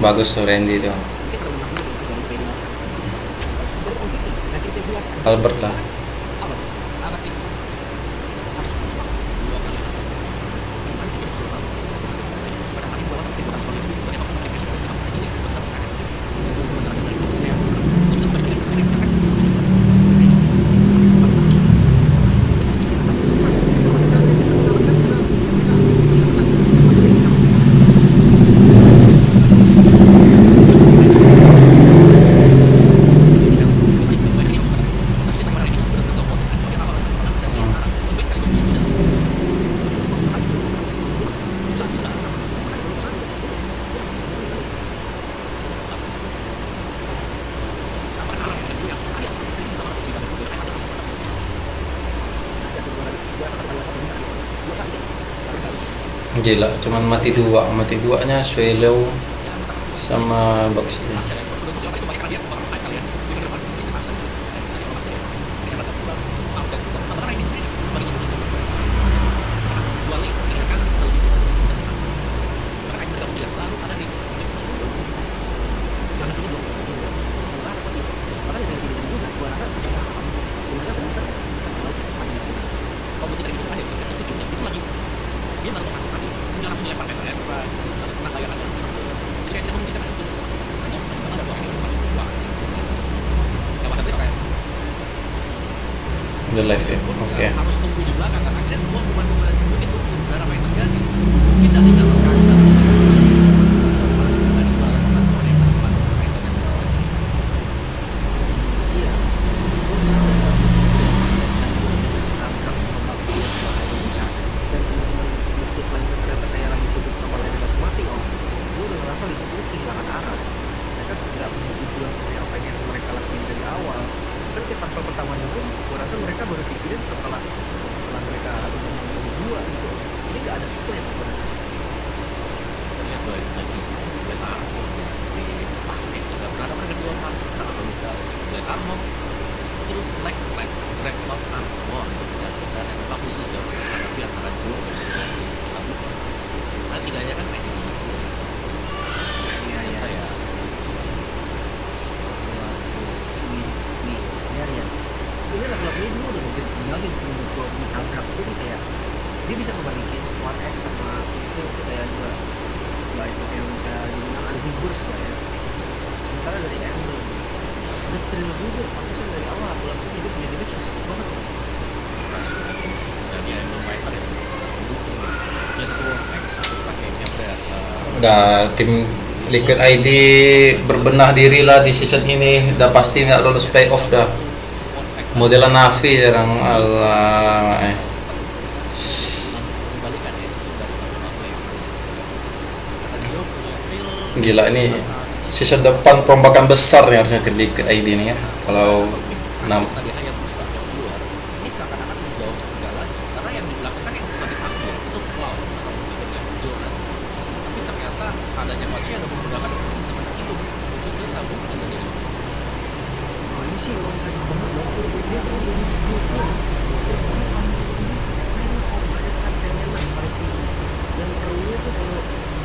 Bagus tuh Randy tuh. Mungkin pernah menang juga dari Pedi makan. Dari Ongki nih, nanti kita bilang Albert lah. Apa sih? Gila, cuman mati duanya Swallow sama Baxia. The live ya. Pun Oke. harus tunggu di belakang karena akhirnya semua pemain-pemain mungkin tunggu dan apa yang terjadi. Kita tidak terkaca dari pemain-pemain yang depan bermain dengan selesai. Iya. Nabrak sama Maxius sama Hayabusa dan teman-teman YouTube lain ternyata kayak lagi sibuk sama lain masing-masing. Oh, gue udah ngerasa itu kehilangan arah. Mereka nggak punya tujuan dari apa yang mereka lakuin dari awal. Kan kayak tampil pertamanya pun, gue rasa mereka baru pikirin setelah mereka menang dua gitu. Ini nggak ada plan gue rasa. Lihat lagi sih, lihat Armo dipakai juga berada pada kedua kali sekarang kalau bisa lihat Armo terus leg lock Armo itu bisa dan apa khusus ya tapi antara Joe dan Abu nah tidaknya kan kayak gitu Iya. ya Ya. Ini level ini dulu udah jadi kembali sebelum gue ditabrak tuh kayak dia bisa ngebalikin 1X sama itu kayak juga baik yang bisa dibilang ambiguous lah ya. Sementara dari Ember udah terima juga pantesan dari awal aku lakuin dia punya damage sukses banget. dan dia yang Viper ya dia tuh X terus pakainya Udah tim Liquid ID berbenah diri lah di season ini. Udah pasti nggak lolos playoff dah. Modelan Navi sekarang ala kembalikan ya dari player kata Joe punya feel gila ini season depan perombakan besar nih harusnya tim Liquid ID ini ya. Kalau 6 tadi Hayabusa yang keluar ini seakan-akan menjawab segala karena yang di belakang kan yang susah dipanggil itu Cloud atau mungkin dengan Joran tapi ternyata adanya coachnya ada menggunakan sama Kilo wujudnya tabung dan dari Oh ini sih orang sakit banget loh. Dia tuh damage juga. Dan perlunya tuh kalau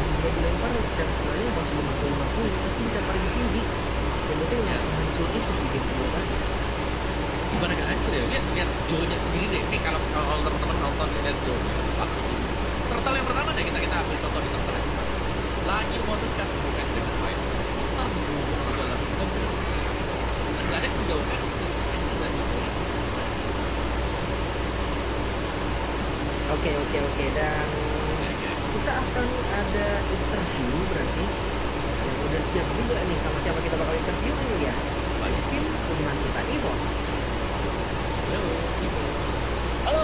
udah dilempar dan sebenarnya masih 50-50 tapi bisa paling tinggi. Dan itu yang sehancur itu sih game kedua tadi. gimana gak hancur ya lihat Joe-nya sendiri deh ini kalau teman-teman nonton lihat Joe-nya turtle yang pertama deh kita ambil contoh di turtle yang pertama lagi mau dekat bukan dengan main putar ke dalam nggak bisa dan gak ada yang menjauhkan sih ini dan Oke dan kita akan ada interview berarti yang udah siap juga nih sama siapa kita bakal interview ini ya. Banyak tim dengan kita EVOS. Halo.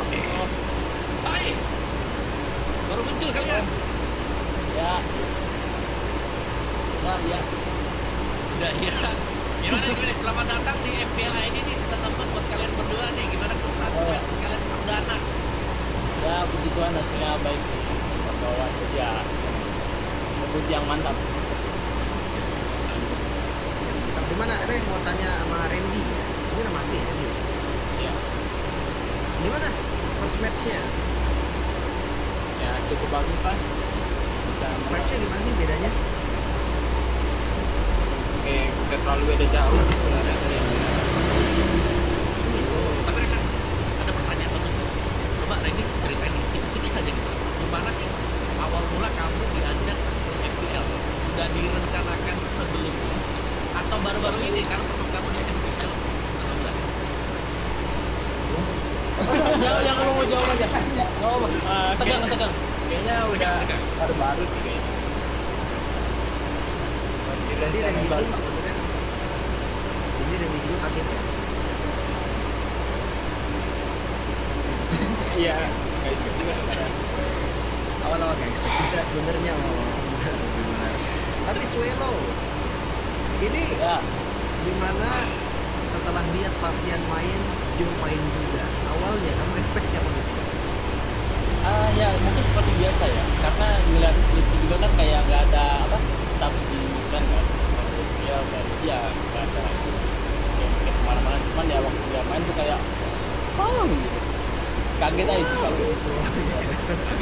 hai baru muncul kalian Ya. Nah, ya. udah ya gimana selamat datang di MPL ini nih season 16 buat kalian berdua nih gimana kesan kalian perdana Ya, puji Tuhan hasilnya baik sih. Bahwa jadi ya debut yang mantap. Gimana ada yang mau tanya sama Randy ya? Ini nama asli ya Randy. Ya, Gimana first match-nya? ya cukup bagus lah. Bisa Match-nya gimana sih bedanya? Oke, terlalu beda jauh sih sebenarnya. tapi Rekan ada pertanyaan bagus tuh coba Randy ceritain nih tipis-tipis aja gitu gimana sih awal mula kamu diajak MPL sudah direncanakan sebelumnya atau baru-baru ini karena sebelum kamu di MPL 19 Yang lu mau jawab aja. Oh, tegang. Kayaknya udah baru-baru sih kayaknya. Jadi Randy dulu sebenarnya. Jadi Randy dulu kaget ya. Iya, guys, gimana? Awal-awal guys, kita sebenarnya benar. Tapi Suelo, ini Ya, gimana setelah lihat Pavian main, Joe main juga. Awalnya kamu expect siapa nih? ya mungkin seperti biasa ya. Karena ngeliat itu juga kan kayak nggak ada apa subs di kan terus dia dan dia nggak ada itu sih. Kayak kemana-mana cuman ya waktu dia main tuh kayak gitu. Kaget aja sih kalau itu.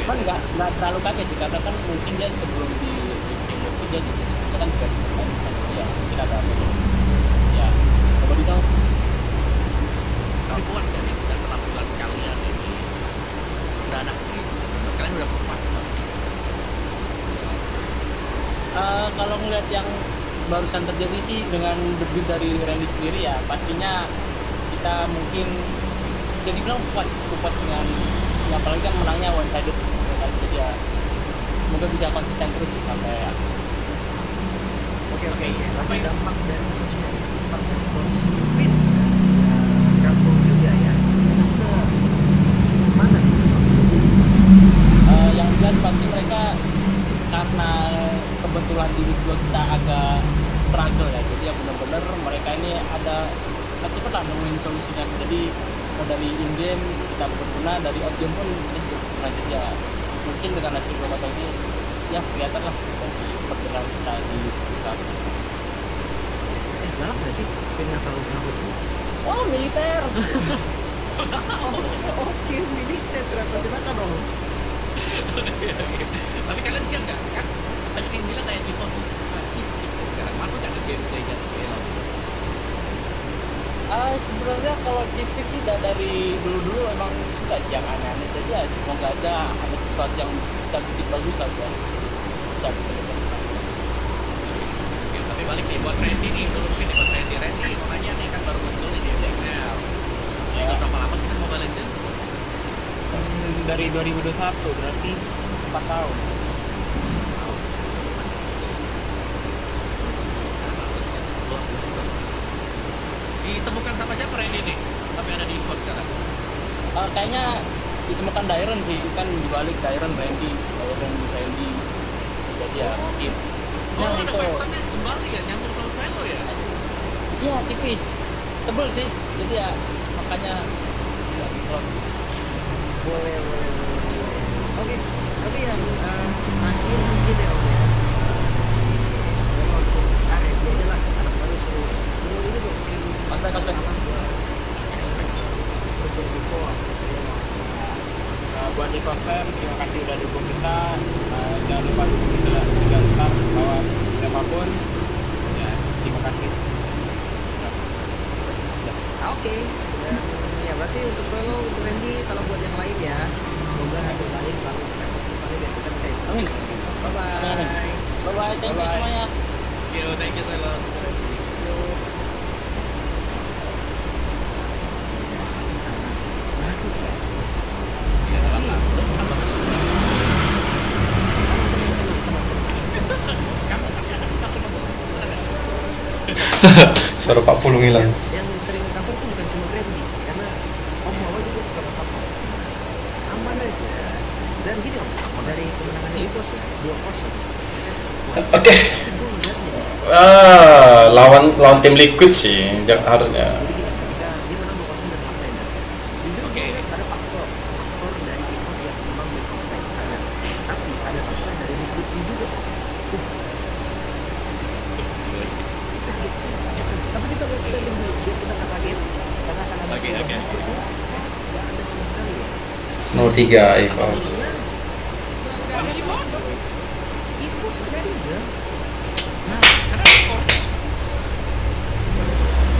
Cuman nggak terlalu kaget sih karena kan mungkin dia sebelum di tim itu dia kan juga sempat main kan ya mungkin ada apa ya coba ditahu. tapi puas kan ya dengan penampilan kalian ini perdana di season 16 kalian udah puas banget Kalau ngeliat yang barusan terjadi sih dengan debut dari Randy sendiri ya pastinya kita mungkin bisa dibilang puas, cukup puas dengan ya, apalagi kan menangnya one sided kan. Jadi ya semoga bisa konsisten terus sih sampai akhir. Oke. Tapi dampak dari coachnya, dampak dari coach Vin, Carrefour juga ya. Terus mana sih? Yang jelas pasti mereka karena kebetulan di week 2 kita agak struggle ya, jadi ya benar-benar mereka ini ada cepet lah nemuin solusinya. Jadi mau dari in game kita berguna, dari out game pun kita juga berguna. Jadi ya mungkin dengan hasil 2-0 ini ya kelihatan lah pergerakan kita di kita. Galak nggak sih? Vin nggak tahu gabut. Oh militer. Oke, militer ternyata, silakan dong. Tapi kalian siap nggak? Kan banyak yang bilang kayak Epos itu suka cheesecake sekarang. Masuk nggak ke gameplaynya Cielo? Sebenarnya kalau cheesecake sih dari dulu emang suka sih yang aneh-aneh. Jadi ya semoga aja ada sesuatu yang bisa bikin bagus aja. Bisa bikin bagus. Oke, tapi balik nih buat Randy nih. Dulu mungkin nih buat Randy mau nanya nih, kan baru muncul nih di ML. Ya. Udah berapa lama sih kan Mobile Legends? Dari 2021 berarti 4 tahun. Ditemukan sama siapa Randy nih? Tapi ada di Epos sekarang. Kayaknya ditemukan Dairon sih, kan dibalik Dairon Randy. Jadi ya mungkin. Oh, ada website kembali ya, nyambung sama Cielo ya? Iya tipis, tebel sih. Jadi ya makanya ya, Boleh. Oke, tapi yang terakhir mungkin ya Om ya. Kalau untuk R&D aja lah, anak baru suruh ini dong, kirim Ospek. salam buat Epos. Buat Ecoslam, terima kasih udah dukung kita. Jangan lupa dukung kita juga ntar lawan siapapun. Ya, terima kasih. Oke. Dan ya berarti untuk Velo, untuk Randy, salam buat yang lain ya. Semoga hasil lain selalu kita depannya biar kita bisa itu. Amin. Bye bye. Amin. Bye-bye, thank you semuanya. Thank you Cielo. Suara Pak Pulung hilang. Yang sering cover tuh bukan cuma Randy, karena Om Wawa juga suka cover. Aman aja. Dan gini Om, dari kemenangan Epos ya, 2-0. Oke. Gue melihatnya, Lawan tim Liquid sih harusnya. jadi gini, ketika dia menang 2-0 dan fakta ya. Jujur gue lihat ada faktor dari Epos yang memang berkompeten. Tapi ada faktor dari Liquid juga. Kaget sih. Tapi kita lihat standing dulu, biar kita nggak kaget. Karena akan ada Oke. nggak ada sama sekali ya. 0-3 Eva. Epos serius.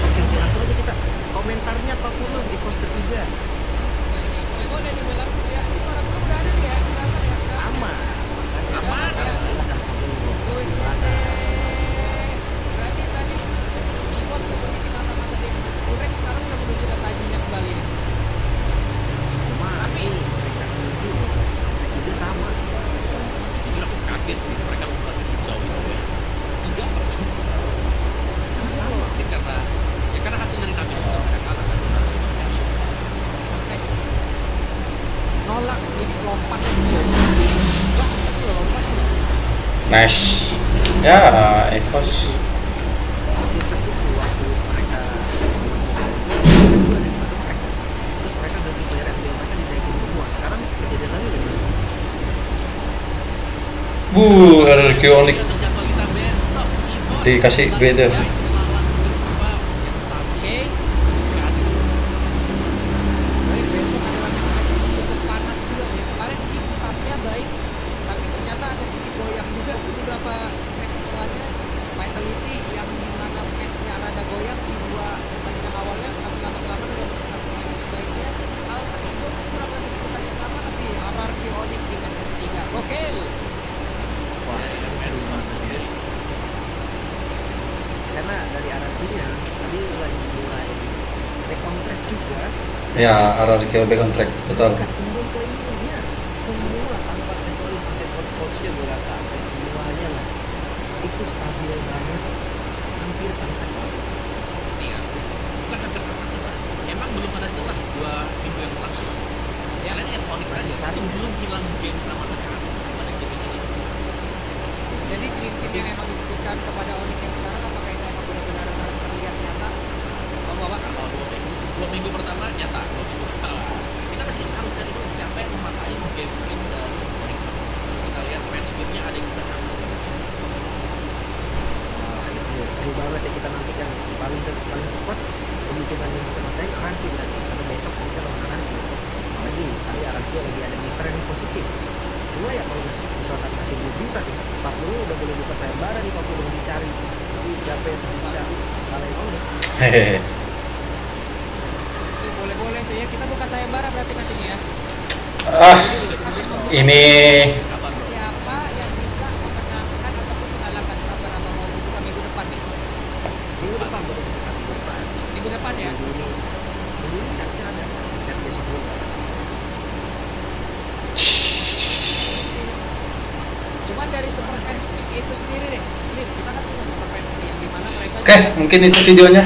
Oke, langsung aja kita komentarnya Pak Purno di post ketiga. Boleh nih langsung ya. Ini suara belum udah ada nih ya. Udah aman ya. Udah Aman. aman ya. Terus berarti tadi Epos memiliki mata masa depan. Urek sekarang udah menuju ke tajinya kembali nih. Masih mereka menuju juga sama. Jujur aku kaget sih mereka membuatnya sejauh itu ya. 3% Sama. mungkin karena hasil dari Nabi juga mereka kalah kan. Nolak ini lompatnya jauh. Wah, lompat nih. Nice. Ya, Evos. Di satu waktu mereka terus mereka ganti player MBL mereka dinaikin semua. Sekarang kejadian lagi lagi. RRQ only Jadwal kita besok Epos dikasih beda. melawan yang stabil. Baik, besok adalah match cukup panas juga ya. Kemarin di startnya baik, tapi ternyata agak sedikit goyang juga di beberapa match setelahnya. Vitality yang dimana matchnya rada goyang di 2 pertandingan awalnya, tapi lama-kelamaan udah menemukan permainan yang baiknya. Tadi itu beberapa match pertandingan sama, tapi RRQ Onyx di match ketiga. Gokil! Wah, ini seru banget ya. Karena track juga. Ya, RRQ back on track, betul. Kasih role playernya semua tanpa kecuali sampai coachnya gue rasa sampai semuanya lah itu stabil banget, hampir tanpa celah. Iya. Bukan hampir tanpa celah. Emang belum ada celah 2 minggu yang lalu. Ya lain lihat Onyx aja. Itu belum hilang game sama sekali pada game ini. Jadi dream team yang emang disebutkan kepada Onyx yang sekarang apakah itu emang benar-benar terlihat nyata? Bahwa Kalau 2 minggu pertama nyata, 2 minggu pertama. Kita masih harus cari dulu siapa yang memakai game plan dari Onyx. Kita lihat match game-nya ada yang bisa ngambil. Wah, itu seru banget ya, kita nantikan paling cepat kemungkinan yang bisa matain Aranki berarti karena besok bisa lawan Aranki. Apalagi kali Aranki lagi ada di tren positif. Dua ya kalau misalkan masih belum bisa nih, 40 udah boleh buka sayembara nih, 40 udah dicari. Tapi siapa yang bisa kalahin Onyx? Hehehe. itu boleh-boleh tuh ya kita buka sayembara berarti nantinya ya. Ah, ini Siapa yang bisa memenangkan ataupun mengalahkan Sabar atau mau dibuka minggu depan nih? Minggu depan baru bisa minggu depan. Minggu depan ya. Minggu ini chance-nya ada. Dan besok belum. Cuman dari Super Fans itu sendiri deh, Lip, kita kan punya Super Fans nih yang dimana mereka oke, mungkin itu videonya.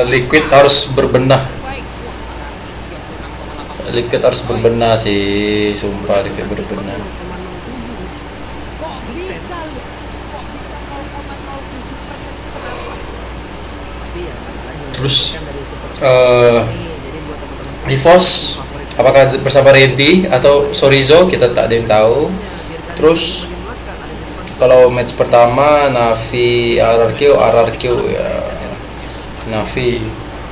Liquid harus berbenah. baik. Wah, Aranki 36,8. Liquid harus berbenah sih, sumpah Liquid berbenah. Kok bisa Lip? Kok bisa 0,07% kenapa? Tapi ya makanya Terus, kan dari Super eh, jadi buat teman-teman EVOS apakah bersama Reddy atau Sorizo, kita tak ada yang tahu. Terus kalau match pertama Navi RRQ ya Navi.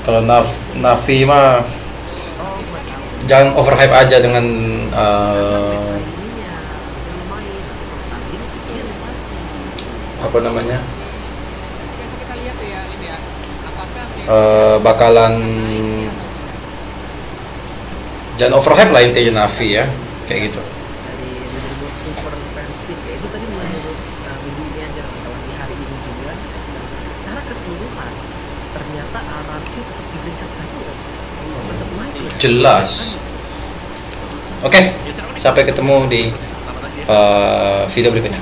Kalau Navi mah jangan overhype aja dengan apa namanya, Nanti besok kita lihat tuh ya, Lip ya. Apakah bakalan jangan overhype lah intinya Navi ya, kayak gitu. dari leaderboard Super Fans Peak ya, itu tadi menurut minggu ini aja kawan di hari ini juga, dan secara keseluruhan ternyata RRQ tetap di peringkat 1 kan, tetap naik loh. Jelas. Oke, sampai ketemu di video berikutnya.